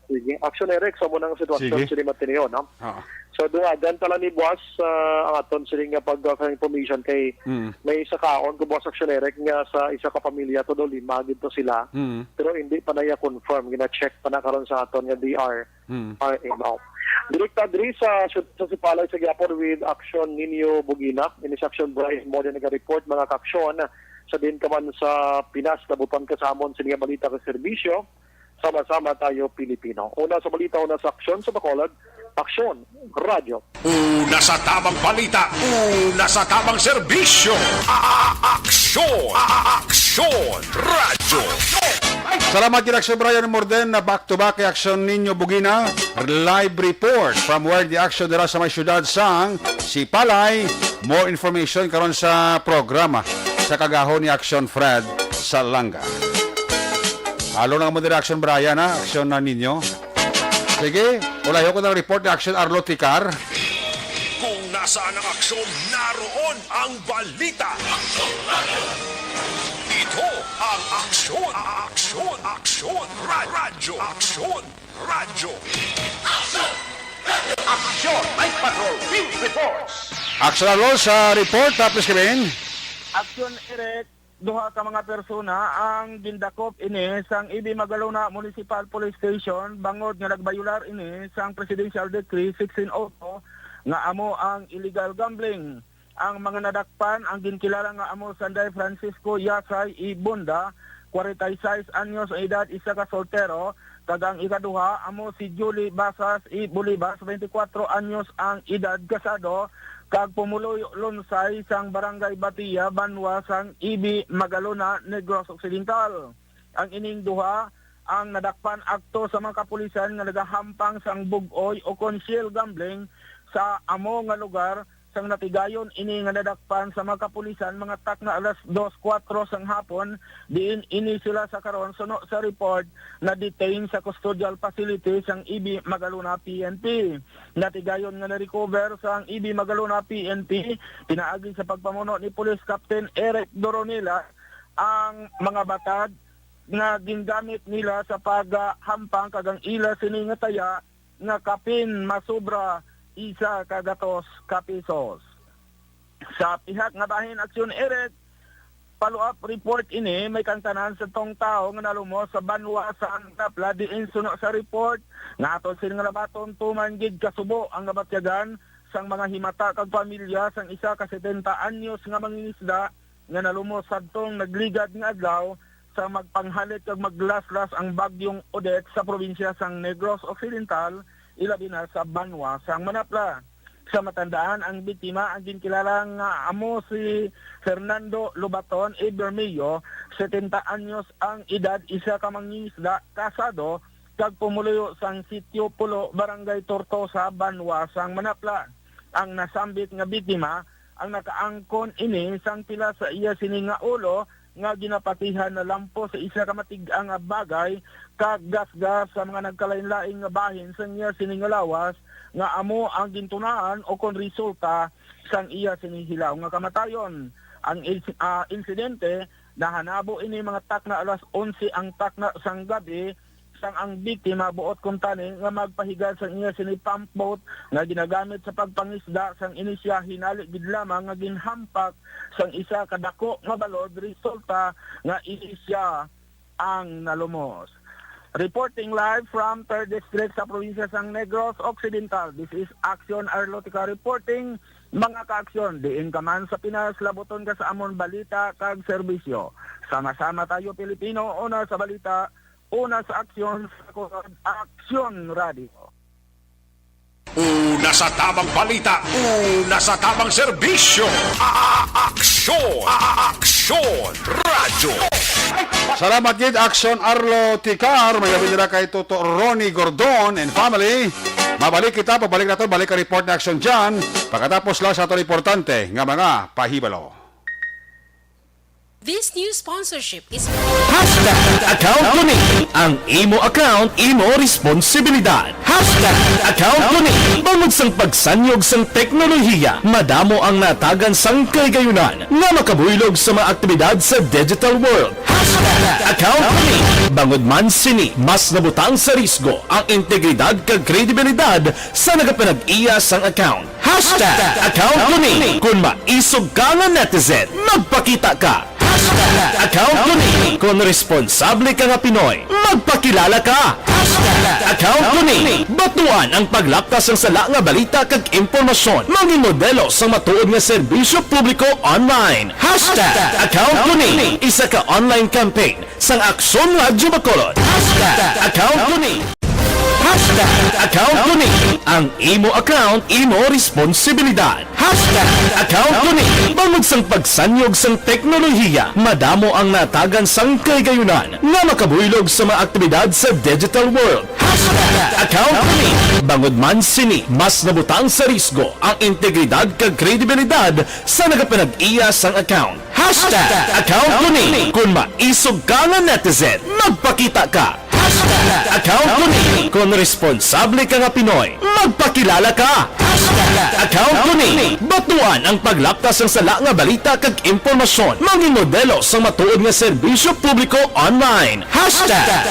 Sige. Action, Eric, sa munang sitwasyon Sige. sila matineo, no? Oo. So, doon tala ni Boss, ang aton sila nga pag-information kay may isa kaon ko Boss Action, Eric, nga sa isa ka pamilya to daw lima dito sila. Pero hindi pa na confirm. Gina-check pa na karon sa aton nga DR. RMO. Direkta diri sa Sipalay sa Gyapon with Action Ninyo Bugina. Ini sa Action Brian mo din nag-report mga ka-aksyon sa din ka man sa Pinas nabutan kasamon sa nga balita ka serbisyo. Sama-sama tayo Pilipino. Una sa balita, una sa aksyon sa Bacolod, Aksyon Radio. Una sa tamang balita, una sa tamang serbisyo. Aksyon Radio. Salamat kay Action Brian Morden na back-to-back kay Action Ninyo Bugina. Live report from where the action dira sa may syudad sang Sipalay. More information karon sa programa sa kagahon ni Action Fred Salanga. Halo na mo dira Action Brian ha, Action na ninyo. Sige, ulayo ko ng report ni Action Arlo Ticar. Kung nasaan ang aksyon, naroon ang balita. Ito ang Aksyon Radio. Aksyon Night Patrol Field Reports. Action Arlo sa report, tapos kami. Aksyon, Eric, duha ka mga persona ang gindakop ini sang Ibi Magalona Municipal Police Station bangod nga nagbayular ini sang Presidential Decree 1602 nga amo ang illegal gambling. Ang mga nadakpan ang ginkilala nga amo Sanday Francisco Yasay Ibunda, 46 anyos ang edad, isa ka soltero, kag ang ikaduha amo si Julie Basas Bolivas, 24 anyos ang edad, kasado, kag pumuloy lunsay sang Barangay Batia, Banwa sang Ibi Magalona, Negros Occidental. Ang ining duha ang nadakpan akto sa mga kapulisan nga nagahampang sang bugoy o concealed gambling sa amo nga lugar sang natigayon ini nga nadakpan sa mga kapulisan mga tak na alas 2:04 sang hapon. Diin ini sila sa karon suno sa report na detain sa custodial facility sang Ibi Magalona PNP. Natigayon nga na-recover sang Ibi Magalona PNP pinaagi sa pagpamuno ni Police Captain Eric Doronila ang mga batad nga gingamit nila sa paghampang kagang ila sini nga taya nga kapin masubra isa kagatos kapisos. Sa pihak nga bahin Aksyon, Eric, follow-up report ini may kantanan sa tong tao nga nalumos sa Banwa sa Antapla. Diin suno sa report nga aton sila nga labaton tumanggid kasubo ang nabatyagan sang mga himata kag pamilya sang isa ka 70 anyos nga mangingisda nga nalumos sadtong nagligad nga adlaw sa magpanghalit kag maglaslas ang bagyong Odette sa probinsya sang Negros Occidental, ilabi na sa Banwa sang Manapla. Sa matandaan, ang biktima ang ginkilala nga amo si Fernando Lobaton Bermillo, 70 anyos ang edad, isa ka mangingisda, kasado, kag pumuloy sang Sitio Pulo, Barangay Tortosa, Banwa sang Manapla. Ang nasambit nga biktima ang nakaangkon ini sang pila sa iya sini nga ulo nga ginapatihan na lampo sa isa ka matig-ang nga bagay kag gas-gas sa mga nagkalain-laing nga bahin sa iya siningalawas nga amo ang gintunaan o kon resulta sang iya sinihilaw nga kamatayon. Ang insidente nahanabo ini mga tak na alas 11 ang tak na sang gabi sang ang biktima buot kuntani nga magpahigal sang iya sini pump boat nga ginagamit sa pagpangisda sang inisya hinali gid lamang nga ginhampak sang isa kadako nga balod, resulta nga inisya ang nalumos. Reporting live from 3rd District sa probinsya sang Negros Occidental. This is Aksyon Arlotica reporting. Mga ka-aksyon, diin ka man sa Pinas, labuton ka sa amon balita kag serbisyo. Sama-sama tayo Pilipino, una sa balita, una sa aksyon, sa Aksyon Radio. Una sa tamang balita, una sa tamang serbisyo. Aksyon Radio. Salamat gid Action Arlo Ticar. May gabi nila kay Toto Ronnie Gordon and family. Mabalik kita, pabalik na to, balik ka report na action dyan. Pagkatapos lang sa ito importante nga mga pahibalo. This new sponsorship is Account ko ni ang imo account, imo responsibilidad. Account ko ni bangod sang pagsanyog sang teknolohiya, madamo ang natagan sang kaligayunan nga makabuylog sa mga aktibidad sa digital world. Account ko ni bangod man sini mas nabutang sa risgo ang integridad kag kredibilidad sa nagapanag-iya sang account. Account ko ni kung maisog ka nga netizen, magpakita ka. Account ko ni kung responsable ka nga Pinoy, magpakilala ka. Account ko ni batuan ang paglaptas ng sala nga balita kag impormasyon, maging modelo sa matuod nga serbisyo publiko online. Account ko ni isa ka online campaign sang Aksyon Radyo Bacolod. Account ko ni Account ko ni ang imo account, imo responsibilidad. Account ko ni bangod sang pagsanyog sang teknolohiya, madamo ang natagan sang kaligayunan nga makabuylog sa mga aktibidad sa digital world. Account ko ni bangod man sini mas nabutang sa risgo ang integridad kag kredibilidad sa nagapanag-iya sang account. Account ko ni kung maisog ka nga netizen, magpakita ka. Account ko ni kung responsable ka nga Pinoy, magpakilala ka. Account ko ni batuan ang paglaptas ng sala nga balita kag impormasyon, maging modelo sa matuod nga serbisyo publiko online.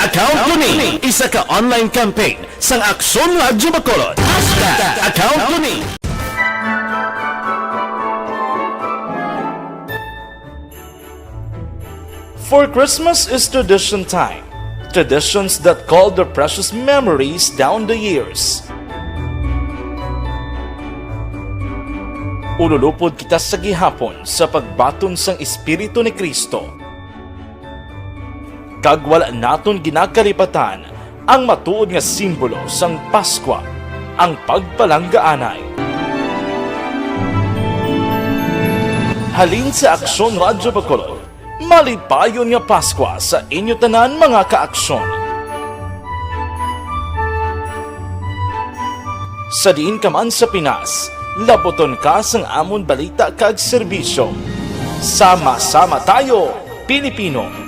Account ko ni isa ka online campaign sang Aksyon Radyo Bacolod. Account ko ni For Christmas is tradition time. Traditions that call their precious memories down the years. Ululupod kita sa gihapon sa pagbaton sang Espiritu ni Kristo. Kag wala naton ginakalipatan ang matuod nga simbolo sang Pasko, ang pagpalanggaanay. Halin sa Aksyon Radyo Bacolod, malipayon nga Pasko sa inyo tanan mga kaaksyon. Sa diin ka man sa Pinas, laboton ka sang amon balita kag serbisyo. Sama-sama tayo, Pilipino!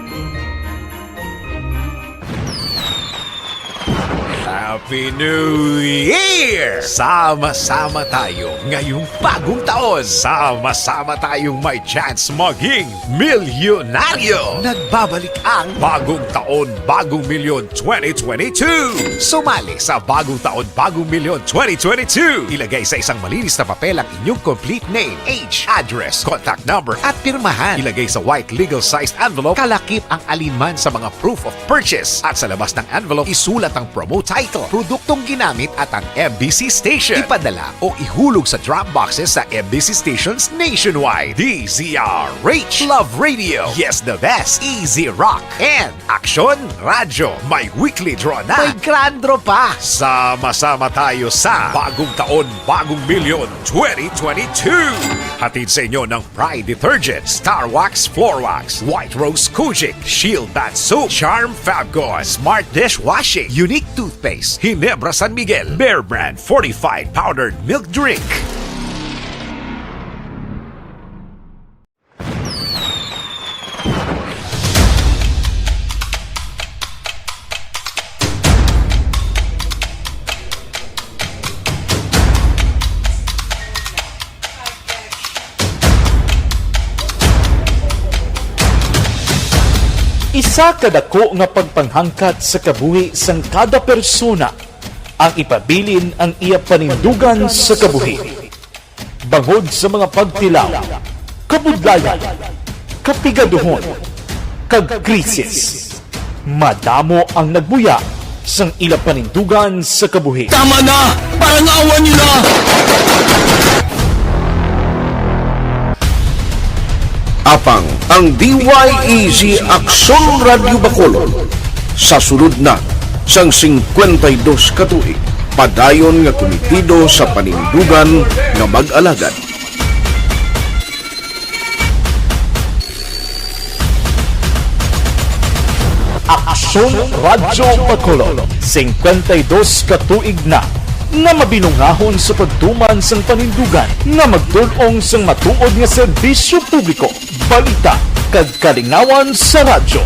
Happy New Year! Sama-sama tayo ngayong bagong taon. Sama-sama tayong may chance maging milyonaryo. Nagbabalik ang Bagong Taon, Bagong Milyon 2022. Sumali sa Bagong Taon, Bagong Milyon 2022. Ilagay sa isang malinis na papel ang inyong complete name, age, address, contact number at pirmahan. Ilagay sa white legal-sized envelope, kalakip ang alinman sa mga proof of purchase. At sa labas ng envelope, isulat ang promo title, produktong ginamit at ang MBC station. Ipadala o ihulog sa drop boxes sa MBC stations nationwide. DZRH, Love Radio, Yes the Best, Easy Rock, and Aksyon Radyo. May weekly draw na. May grand draw pa. Sama-sama tayo sa Bagong Taon, Bagong Milyon 2022. Hatid sa inyo ng Pride Detergent, Star Wax Floor Wax, White Rose Kojic, Shield Bath Soap, Charm Fabgo, Smart Dishwashing, Unique Toothpaste, Ginebra San Miguel, Bear Brand Fortified Powdered Milk Drink. Isa kadako nga pagpanghangkat sa kabuhi sang kada persona ang ipabilin ang iya panindugan sa kabuhi. Bangod sa mga pagtilaw, kabudlayan, kapigaduhon, kag krisis, madamo ang nagbuya sang ila panindugan sa kabuhi. Tama na! Parang awan nyo na! Apang ang DYEZ Aksyon Radyo Bacolod sa sulod na sang 52 katuig padayon nga komitido sa panindugan nga mag-alagad. Aksyon Radyo Bacolod, 52 katuig na nga mabinungahon sa pagtuman sang panindugan nga magtulong sang matuod nga serbisyo publiko balita kag kalingawan sa radyo.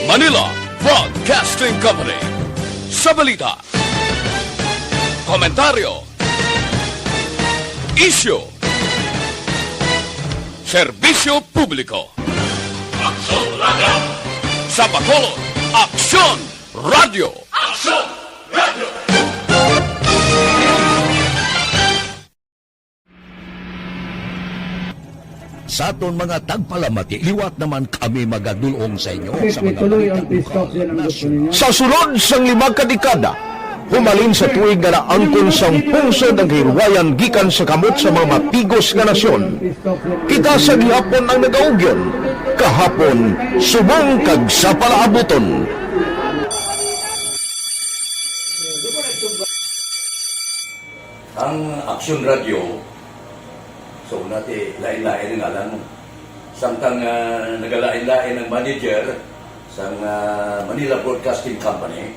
Manila Broadcasting Company. Sa balita, komentaryo, isyu, serbisyo publiko. Aksyon Radio! Sa Bacolod, Aksyon Radio! Aksyon Radio! Sa aton mga tagpalamati, liwat naman kami magadulong sa inyo sa mga Sa sulod sang 5 kadekada, humalin sa tuig nga naangkon sang pungsod ang hirwayan gikan sa kamot sa mga mapigos nga nasyon. Kita sa gihapon ang nagaugyon, kahapon subong kag sa palaabuton. Ang Aksyon Radio, so nati lain-lain ang alam mo. Samtang nagalain-lain ang manager sa Manila Broadcasting Company,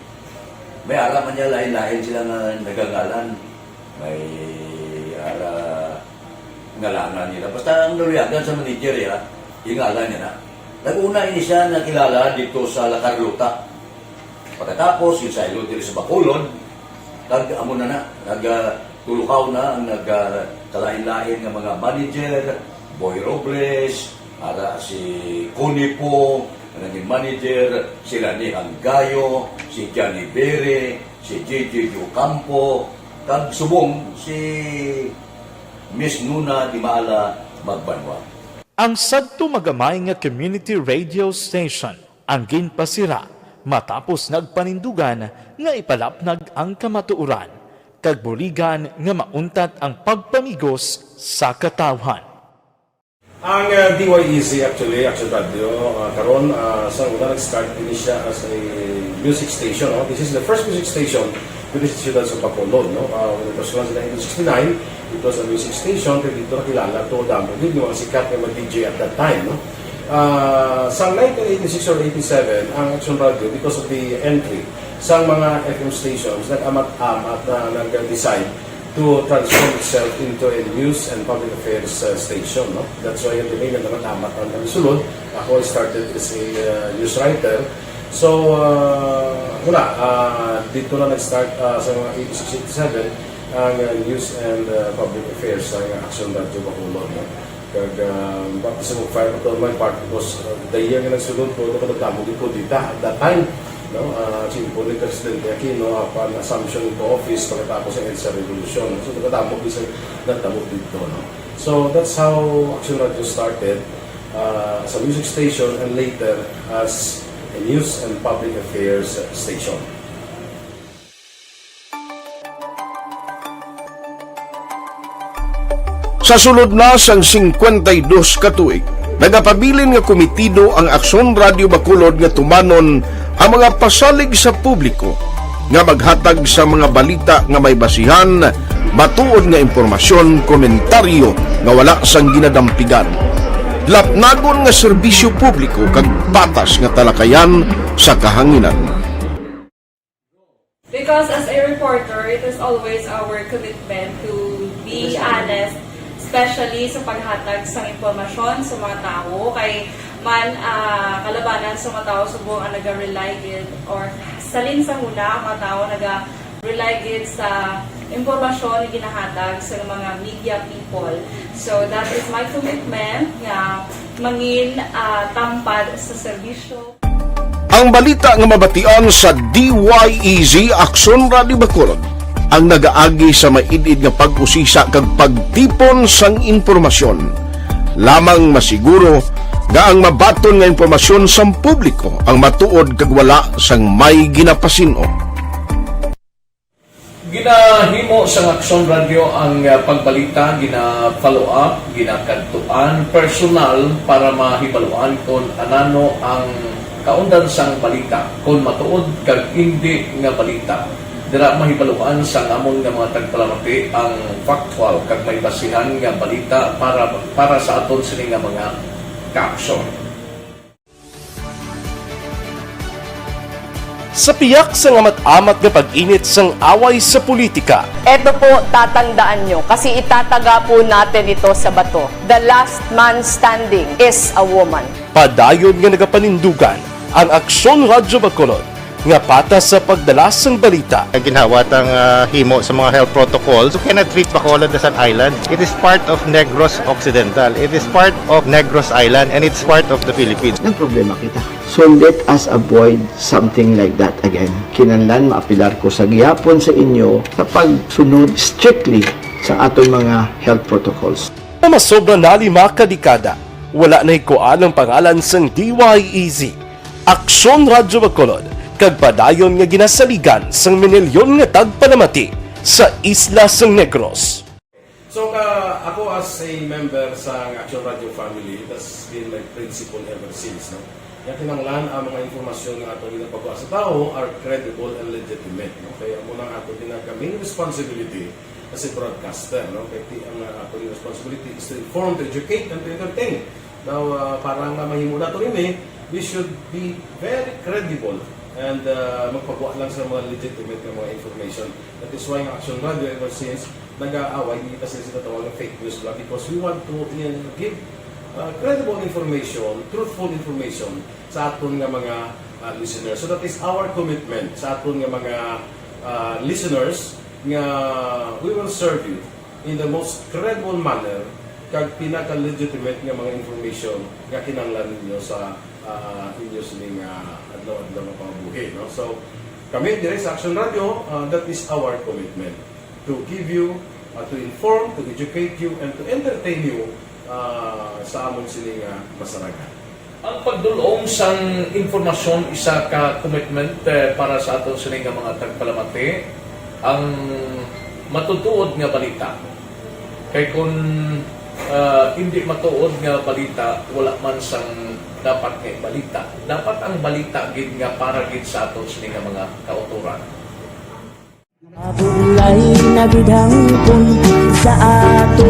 may araman niya lain-lain sila nga nagangalan. May ngalangan nila. Basta ang naluyagan sa manager ya, ingalan niya na. Nag-una ini siya nakilala dito sa La Carlota. Pagkatapos, yung sa Ilod sa Bacolod, nag-amo na nagtulukaw na ang nagkalain-lain ng mga manager, Boy Robles, si Connie po, naging manager, sila ni Anggayo, si Johnny Bere, si JJ Ocampo, kag subong si Miss Nuna Di Maala Magbanwa. Ang sadto magamay nga community radio station ang ginpasira matapos nagpanindugan nga ipalapnag ang kamatuoran kag buligan nga mauntat ang pagpamigos sa katawhan. Ang DYEZ actually, Action Radio, karon sa una nag-start din siya as a music station. No? This is the first music station with the Ciudad sa Bacolod. No? When it was launched in 1969, it was a music station kaya dito nakilala to damo. Hindi yung mga sikat na mag-DJ at that time. No? Sa 1986 or 87, ang Action Radio, because of the entry sa mga FM stations, nag-amat-amat na nag-decide to transform itself into a news and public affairs station. No? That's why yung name naman amat ang sulod. Ako started as a news writer. So, dito na nag-start sa mga 86-87 ang news and public affairs sa Action Radio Bacolod. No? Kag bakit sa fire to my part because the year nga nagsulod ko, ito nagdamo dito at that time. No, simple ni Presidente Aquino upon assumption into office pagkatapos ng EDSA Revolution. So, nagkatapos isang nagdamo dito. No? So, that's how Action Radio started as a music station and later as a news and public affairs station. Sa sulod na sang 52 katuig, nagapabilin nga komitido ang Aksyon Radio Bacolod nga tumanon ang mga pasalig sa publiko nga maghatag sa mga balita nga may basihan, matuod nga impormasyon, komentaryo nga wala sang ginadampigan. Lapnagon nga serbisyo publiko kag patas nga talakayan sa kahanginan. Because as a reporter, it is always our commitment to be honest, especially sa paghatag sa impormasyon sa mga tao kay man kalabanan sa mga tao subong ang naga-rely gid or salin sa huna mga tao naga-rely gid sa impormasyon na ginahatag sa mga media people. So that is my commitment nga mangin tampad sa serbisyo. Ang balita nga mabatian sa DYEZ Aksyon Radio Bacolod ang nagaagi sa maidid nga pag-usisa kag pagtipon sang impormasyon. Lamang masiguro nga ang mabaton nga impormasyon sa publiko ang matuod kag wala sang may ginapasino. Ginahimo sa Aksyon Radio ang pagbalita, gina-follow up, ginakadtuan personal para mahibaluan kung anano ang kaundan sang balita, kung matuod kag hindi nga balita. Dira mahibaluan sa amon nga mga tagpalamati ang factual kag may basihan nga balita para sa aton sini nga mga kaaksyon. sa piyak sa ngamat-amat nga pag-init sang away sa politika. Ito po, tatandaan nyo, kasi itataga po natin ito sa bato. The last man standing is a woman. Padayon nga nagapanindugan ang Aksyon Radyo Bacolod nga patas sa pagdala sang balita. Ginhawat ang himo sa mga health protocols. You cannot treat Bacolod as an island. It is part of Negros Occidental. It is part of Negros Island and it's part of the Philippines. Ang problema kita. So let us avoid something like that again. Kinahanglan maapilar ko sa gihapon sa inyo sa pagsunod strictly sa aton mga health protocols. Masobra na 5 kadekada, wala na ikuan ang pangalan sang DYEZ. Aksyon Radyo Bacolod, kag padayon nga ginasaligan sang minilyon nga tagpanamati sa isla sang Negros. So ako as a member sa Action Radio family, that's been my principle ever since. No? Kaya kinanglan ang mga informasyon nga ato ginapagawa sa tao are credible and legitimate. No? Kaya muna ato ginagawing responsibility as a broadcaster. No? Kaya ang ato responsibility is to inform, to educate, and to entertain. Now, parang mahimo na ito rin we should be very credible and magpagawa lang sa mga legitimate na mga information. That is why ang Action Radio ever since nag-aaway, hindi kasi sila tawag ng fake news lang because we want to give credible information, truthful information sa aton nga mga listeners. So that is our commitment sa aton nga mga listeners nga we will serve you in the most credible manner kag pinaka-legitimate nga mga information nga kinahanglan ninyo sa inyo sining adlaw-adlaw nga pamumuhi. No? So, kami dire sa Action Radio, that is our commitment to give you, to inform, to educate you, and to entertain you sa amon sining masaragan. Ang pagdulong sang informasyon isa ka commitment para sa aton sining mga tagpalamati ang matutuod nga balita. Kay kung hindi matuod nga balita, wala man sang dapat kay balita. Dapat ang balita gid nga para gid sa aton sining mga kauturan.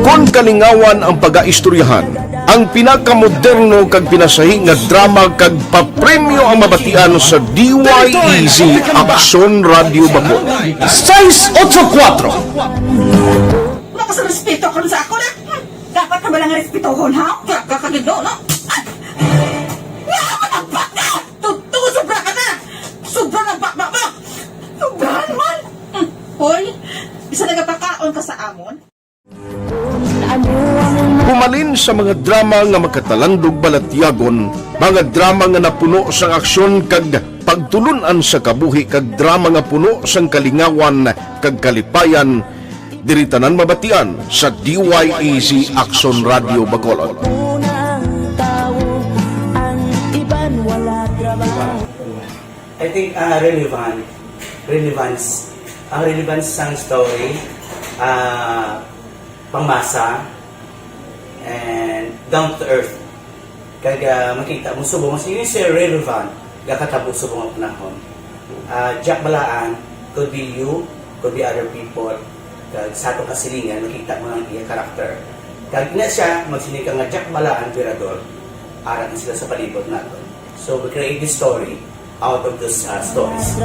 Kung kalingawan ang pag-aistoryahan, ang pinakamoderno kag pinasahi nga drama kag papremyo ang mabatian sa DYEZ Aksyon Radio Bacolod. 684 Wala ka sa respeto ko sa ako na. Dapat ka ba lang respetohon, ha? Kakagino, no? Sobra ka na! Sobra ng bakbak mo! Sobrahan man! Hoy, isa nagapakaon ka sa amon? Humalin sa mga drama nga magkatalandog balatyagon, mga drama nga napuno sang aksyon kag pagtulunan sa kabuhi kag drama nga puno sang kalingawan kag kalipayan, diritanan mabatian sa DYEZ Aksyon Radio Bacolod. I think relevance sang story, pangmasa, and down to earth. Kaya makita mo subong, mas yun siya relevant, kakatabo subong ang panahon. Jack Balaan, could be you, could be other people, kag sa itong kasilingan, makita mo ang iya karakter. Kag na siya, magsinig ka nga Jack Balaan, Virador, arat na sila sa palibot natin. So we create this story out of those stories.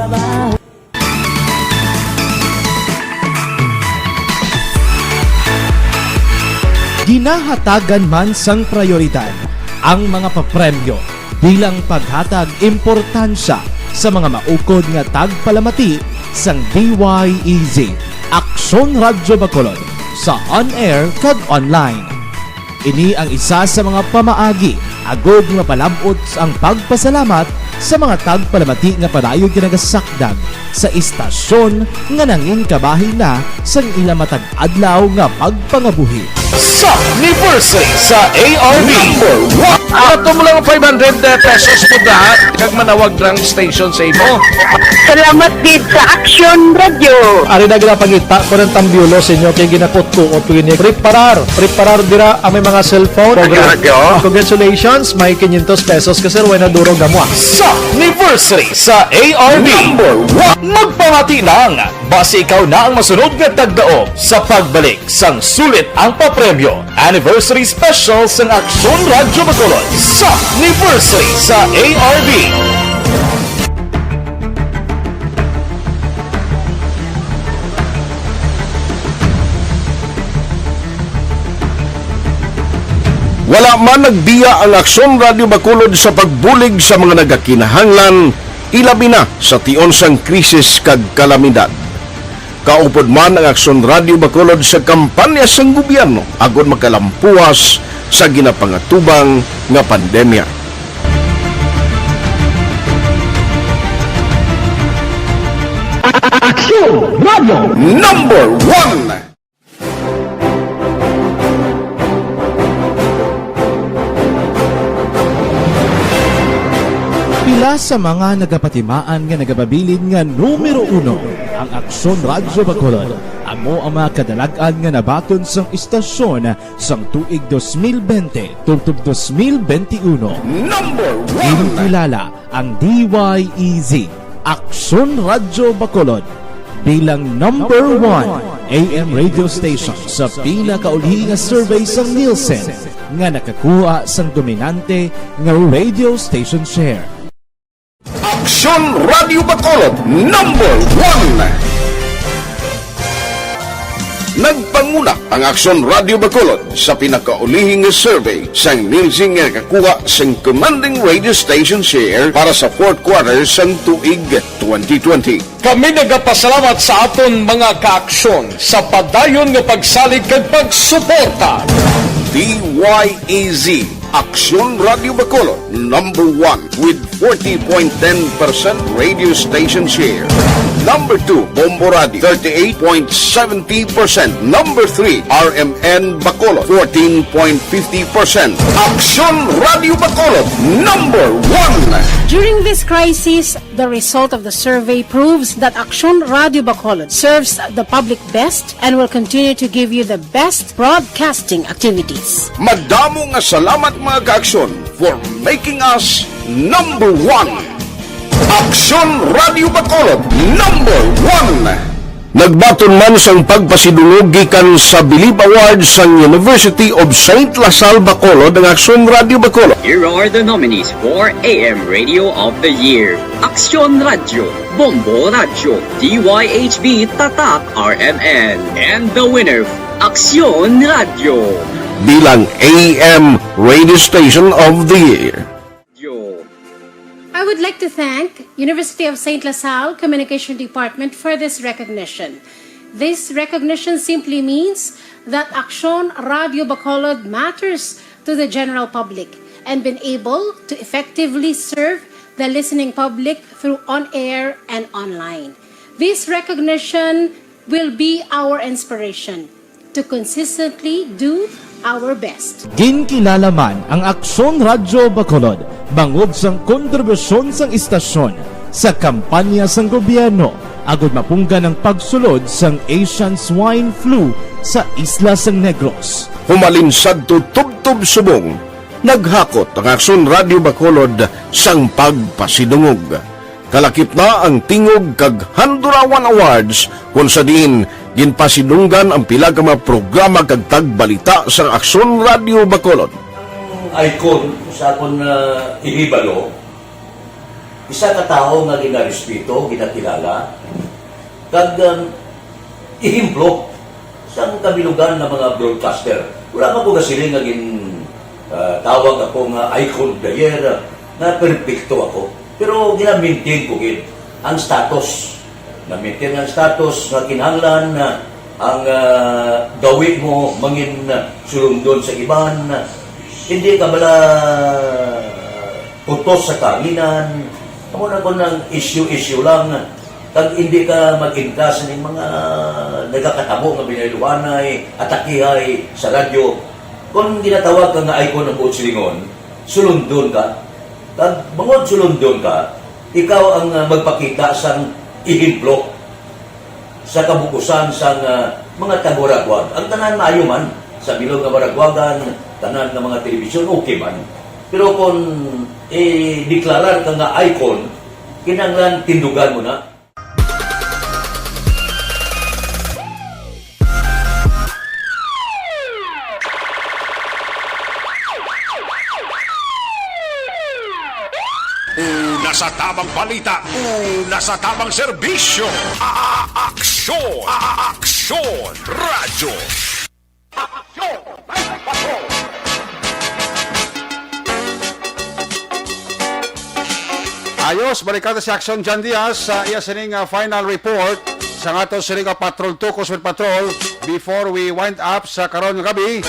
Ginahatagan man sang prioridad ang mga papremyo bilang paghatag importansya sa mga maukod nga tagpalamati sang DYEZ Aksyon Radyo Bacolod sa on-air kag online. Ini ang isa sa mga pamaagi agod nga palabot ang pagpasalamat sa mga tagpalamati nga padayon ginagasakdag sa istasyon nga nangin kabahin na sang ila matag adlaw nga pagpangabuhi. Sa anniversary sa ARV ato mo lang 500 pesos po na kag manawag lang station sa imo. Salamat gid sa Action Radio. Ari na ginapangita ko ng tambyulo sa inyo kay ginaputko o pwini preparar dira ang may mga cellphone. Congratulations, may 500 pesos kasi wala na duro gamwa. Sa anniversary sa ARV magpamati lang base ikaw na ang masunod nga tagdaog sa pagbalik sang sulit ang papremyo anniversary special sa Aksyon Radyo Bacolod sa anniversary sa ARV. Wala man nagbiya ang Aksyon Radio Bacolod sa pagbulig sa mga nagakinahanglan, ilabi na sa tion sang krisis kag kalamidad. Kaupod man ang Aksyon Radio Bacolod sa kampanya sang gobyerno agod makalampuas sa ginapangatubang nga pandemya. Aksyon Radio Number 1. Pila sa mga nagapatimaan nga nagababilin nga numero 1 ang Aksyon Radio Bacolod. Amo ang mga kadalagan nga nabaton sang istasyon sang tuig 2020 tubtob 2021. Number 1. Kinikilala ang DYEZ Aksyon Radio Bacolod bilang number 1 AM radio station sa pinakaulhi nga survey sang Nielsen nga nakakuha sang dominante nga radio station share. Aksyon Radio Bacolod number 1. Nagpanguna ang Aksyon Radio Bacolod sa pinakaulihing survey sang Nielsen nga nakakuha sang commanding radio station share para sa fourth quarter sang tuig 2020. Kami nagapasalamat sa aton mga kaaksyon sa padayon nga pagsalig kag pagsuporta. DYEZ Aksyon Radio Bacolod number 1 with 40.10% radio station share. Number 2, Bombo Radio, 38.70%. Number 3, RMN Bacolod, 14.50%. Aksyon Radio Bacolod, number 1. During this crisis, the result of the survey proves that Aksyon Radio Bacolod serves the public best and will continue to give you the best broadcasting activities. Madamo nga salamat mga kaaksyon for making us number 1. Aksyon Radio Bacolod number 1. Nagbaton man sang pagpasidungog gikan sa Bilib Awards sang University of St. Lasal Bacolod ang Aksyon Radio Bacolod. Here are the nominees for AM Radio of the Year. Aksyon Radio, Bombo Radio, DYHB Tatak RMN, and the winner, Aksyon Radio. Bilang AM Radio Station of the Year. I would like to thank University of St. Lasal Communication Department for this recognition. This recognition simply means that Aksyon Radio Bacolod matters to the general public and been able to effectively serve the listening public through on-air and online. This recognition will be our inspiration to consistently do our best. Ginkilala man ang Aksyon Radio Bacolod bangod sang kontribusyon sang istasyon sa kampanya sang gobyerno agud mapungga ng pagsulod sang Asian Swine Flu sa isla sang Negros. Humalinsad to tubtob subong, naghakot ang Aksyon Radio Bacolod sang pagpasidungog. Kalakip na ang tingog kag Handurawan Awards kung sa diin ginpasidunggan ang pila ka mga programa kag tagbalita sa Aksyon Radio Bacolod. Icon sa akong inibalo, isa ka tao nga ginarespeto, ginakilala, kag ihimplo sa kabilugan ng mga broadcaster. Wala man ko kasi nga tawag ako nga icon player na perfecto ako. Pero gina-maintain ko ang status. Na-maintain ang status na kinahanglan na ang gawin mo mangin sulundon sa iban. Hindi ka bala putos sa kanginan. Ako na ko ng issue lang. Kag hindi ka mag-ingkas ng mga nagkakatabo nga binayluanay, atakihay sa radyo. Kung ginatawag ka nga icon ng buot silingon, sulundon ka. Kag bangod sulundon ka, ikaw ang magpakita sang ihimplo sa kabukusan sang mga taga-Baragwag. Ang tanan maayo man sa bilog nga Baragwagan, tanan nga mga telebisyon, okay man. Pero kung deklarar ka nga icon, kinanglan tindugan mo na. Una sa tamang balita, una sa tamang serbisyo. Aksyon! Aksyon! Radyo! Ayos, balikan si Action John Diaz sa iya sining final report sa ato sining Patrol 2 Coast Patrol before we wind up sa karon nga gabi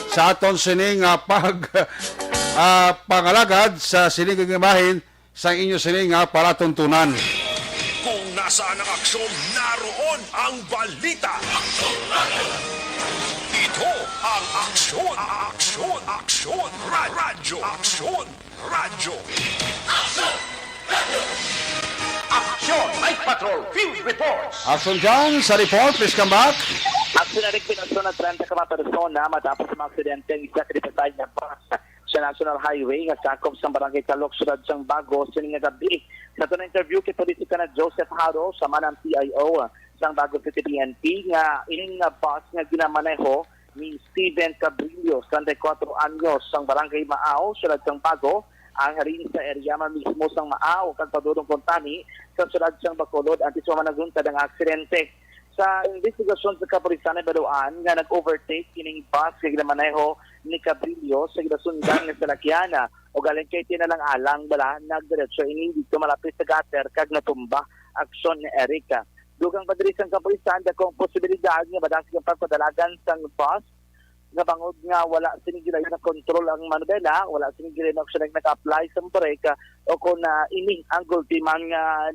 sa aton sining pangalagad sa sining gimahin sa inyo sining palatuntunan. Kung nasaan ang aksyon, naroon ang balita. Ito ang aksyon, radyo. Action Night Patrol Field Reports. Action John sa report, please come back. Aksyon na pinasyon na 30 ka mga persona matapos sa mga aksidente ang isa kanipatay na bus sa National Highway nga sakop sa barangay Talok, Sudad sang Bago, sining nga gabi. Sa ito na interview kay Politika na Joseph Haro sa manang PIO sang Bago City PNP nga ining bus nga ginamaneho ni Steven Cabrillo, 34 anyos, sang barangay Maaw, Sudad sang Bago, ang harin sa area mismo sang Maaw, kag padulong kontani sa Sudad sang Bacolod, antes managuntad ang aksidente. Sa investigasyon sa kapulisan na Baluan nga nag-overtake kining bus nga ginamaneho ni Cabrillo sa ginasundan nga salakyan o galing kay tinalang alang bala nagdiretso ini dito malapit sa gutter kag natumba aksyon ni Erica. Dugang padiri sang kapulisan dakong posibilidad nga badasig ang pagpadalagan sang bus nga bangod nga wala sinigilay na control ang manubela, wala sinigilay na aksyon nag-apply sa brake o kung ini ang gultiman nga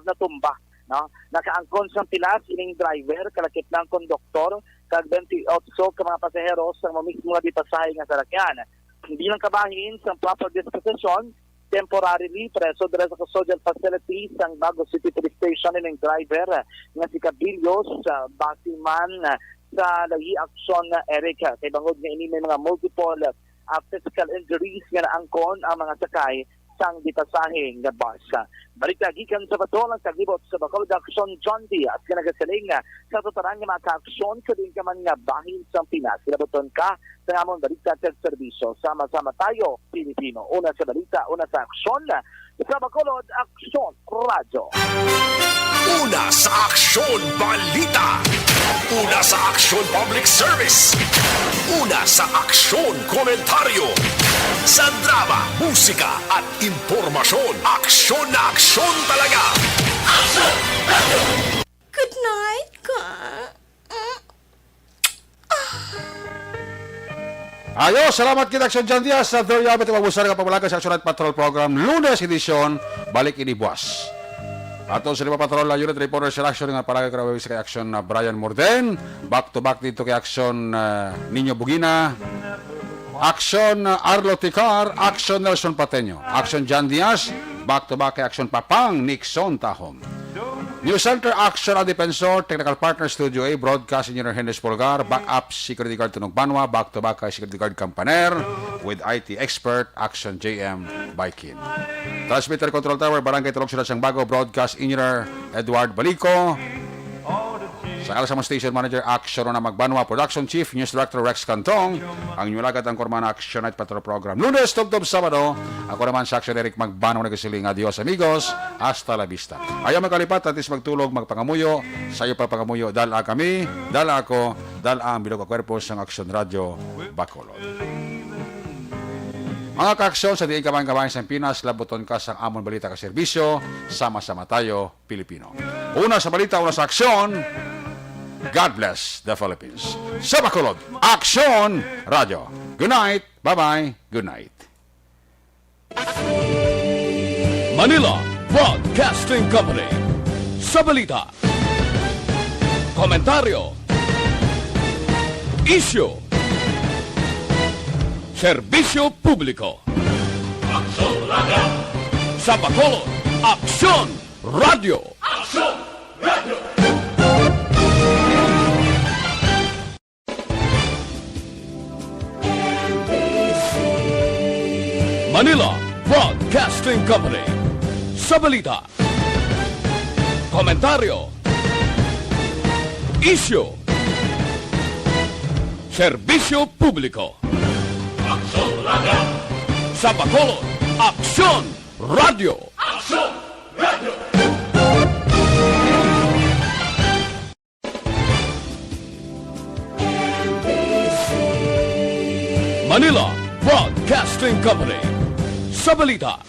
natumba. No, nakaangkon sang pilas ining driver kalakip ng konduktor kag 28 ka mga pasahero sa mismo nga dipasahe nga salakyan. Hindi lang kabahin sa proper disposition, temporarily preso dire sa custodial facility sang Bago City Police Station ining driver nga si Cabillos sa basiman sa lagi aksyon na Erica kay bangod nga ini may mga multiple physical injuries nga naangkon ang mga sakay sang dipasahe nga bus. Balik gikan sa Batol ang taglibot sa Bacolod Action John Diaz nga nagasiling sa tutaran nga maka-aksyon sa din ka man nga bahin sa Pinas. Kilabuton ka sa among balita at serbisyo. Sama-sama tayo, Pilipino. Una sa balita, una sa aksyon sa Bacolod Action Radyo. Una sa aksyon balita. Una sa aksyon public service. Una sa aksyon komentaryo. Sa drama, musika at impormasyon. Aksyon na aksyon talaga. Aksyon! Good night, ka. Ayos, salamat kita Action John Diaz sa Doryabit at magbusar ka pamalaga sa Action Night Patrol Program Lunes edisyon, balik ini buwas. Ato sa lima patrol la unit reporter sa action nga palagi karawi sa kay Action na Brian Morden, back to back dito kay Action Niño Bugina, Action Arlo Ticar, Action Nelson Pateño, Action John Diaz, back to back kay Action Papang Nixon Tahom. News Center Action a Defensor, Technical Partner Studio A, Broadcast Engineer Henry Polgar, Backup Security Guard Tunog Banwa, back to back kay Security Guard Campaner, with IT Expert Action JM Baikin. Transmitter Control Tower, Barangay Tulog Sila Sang Bago, Broadcast Engineer Edward Balico. Sa Alasamang Station Manager Action na Magbanwa, Production Chief News Director Rex Cantong, ang nyulagad ang Kormana Action Night Patrol Program. Lunes, Tugtog, Sabado, ako naman sa Action Eric Magbanwa nagsiling. Adios amigos, hasta la vista. Ayaw magkalipat, atis magtulog, magpangamuyo, sa iyo pa pangamuyo, dala kami, dala ako, dala ang bilog akwerpo sa Action Radio Bacolod. Mga kaaksyon sa diay kamay-kamay sa Pinas, labuton ka sa amon balita ka serbisyo, sama-sama tayo, Pilipino. Una sa balita, una sa aksyon, God bless the Philippines. Sa Bacolod, Action Radio. Good night, bye-bye, good night. Manila Broadcasting Company. Sa balita, komentaryo, issue, serbisyo publiko. Action Radio. Sa Bacolod, Action Radio. Action Radio. Manila Broadcasting Company. Sa balita, komentaryo, issue, serbisyo publiko. Action Radio. Sa Bacolod, Action Radio. Action Radio. Manila Broadcasting Company. Sa balita,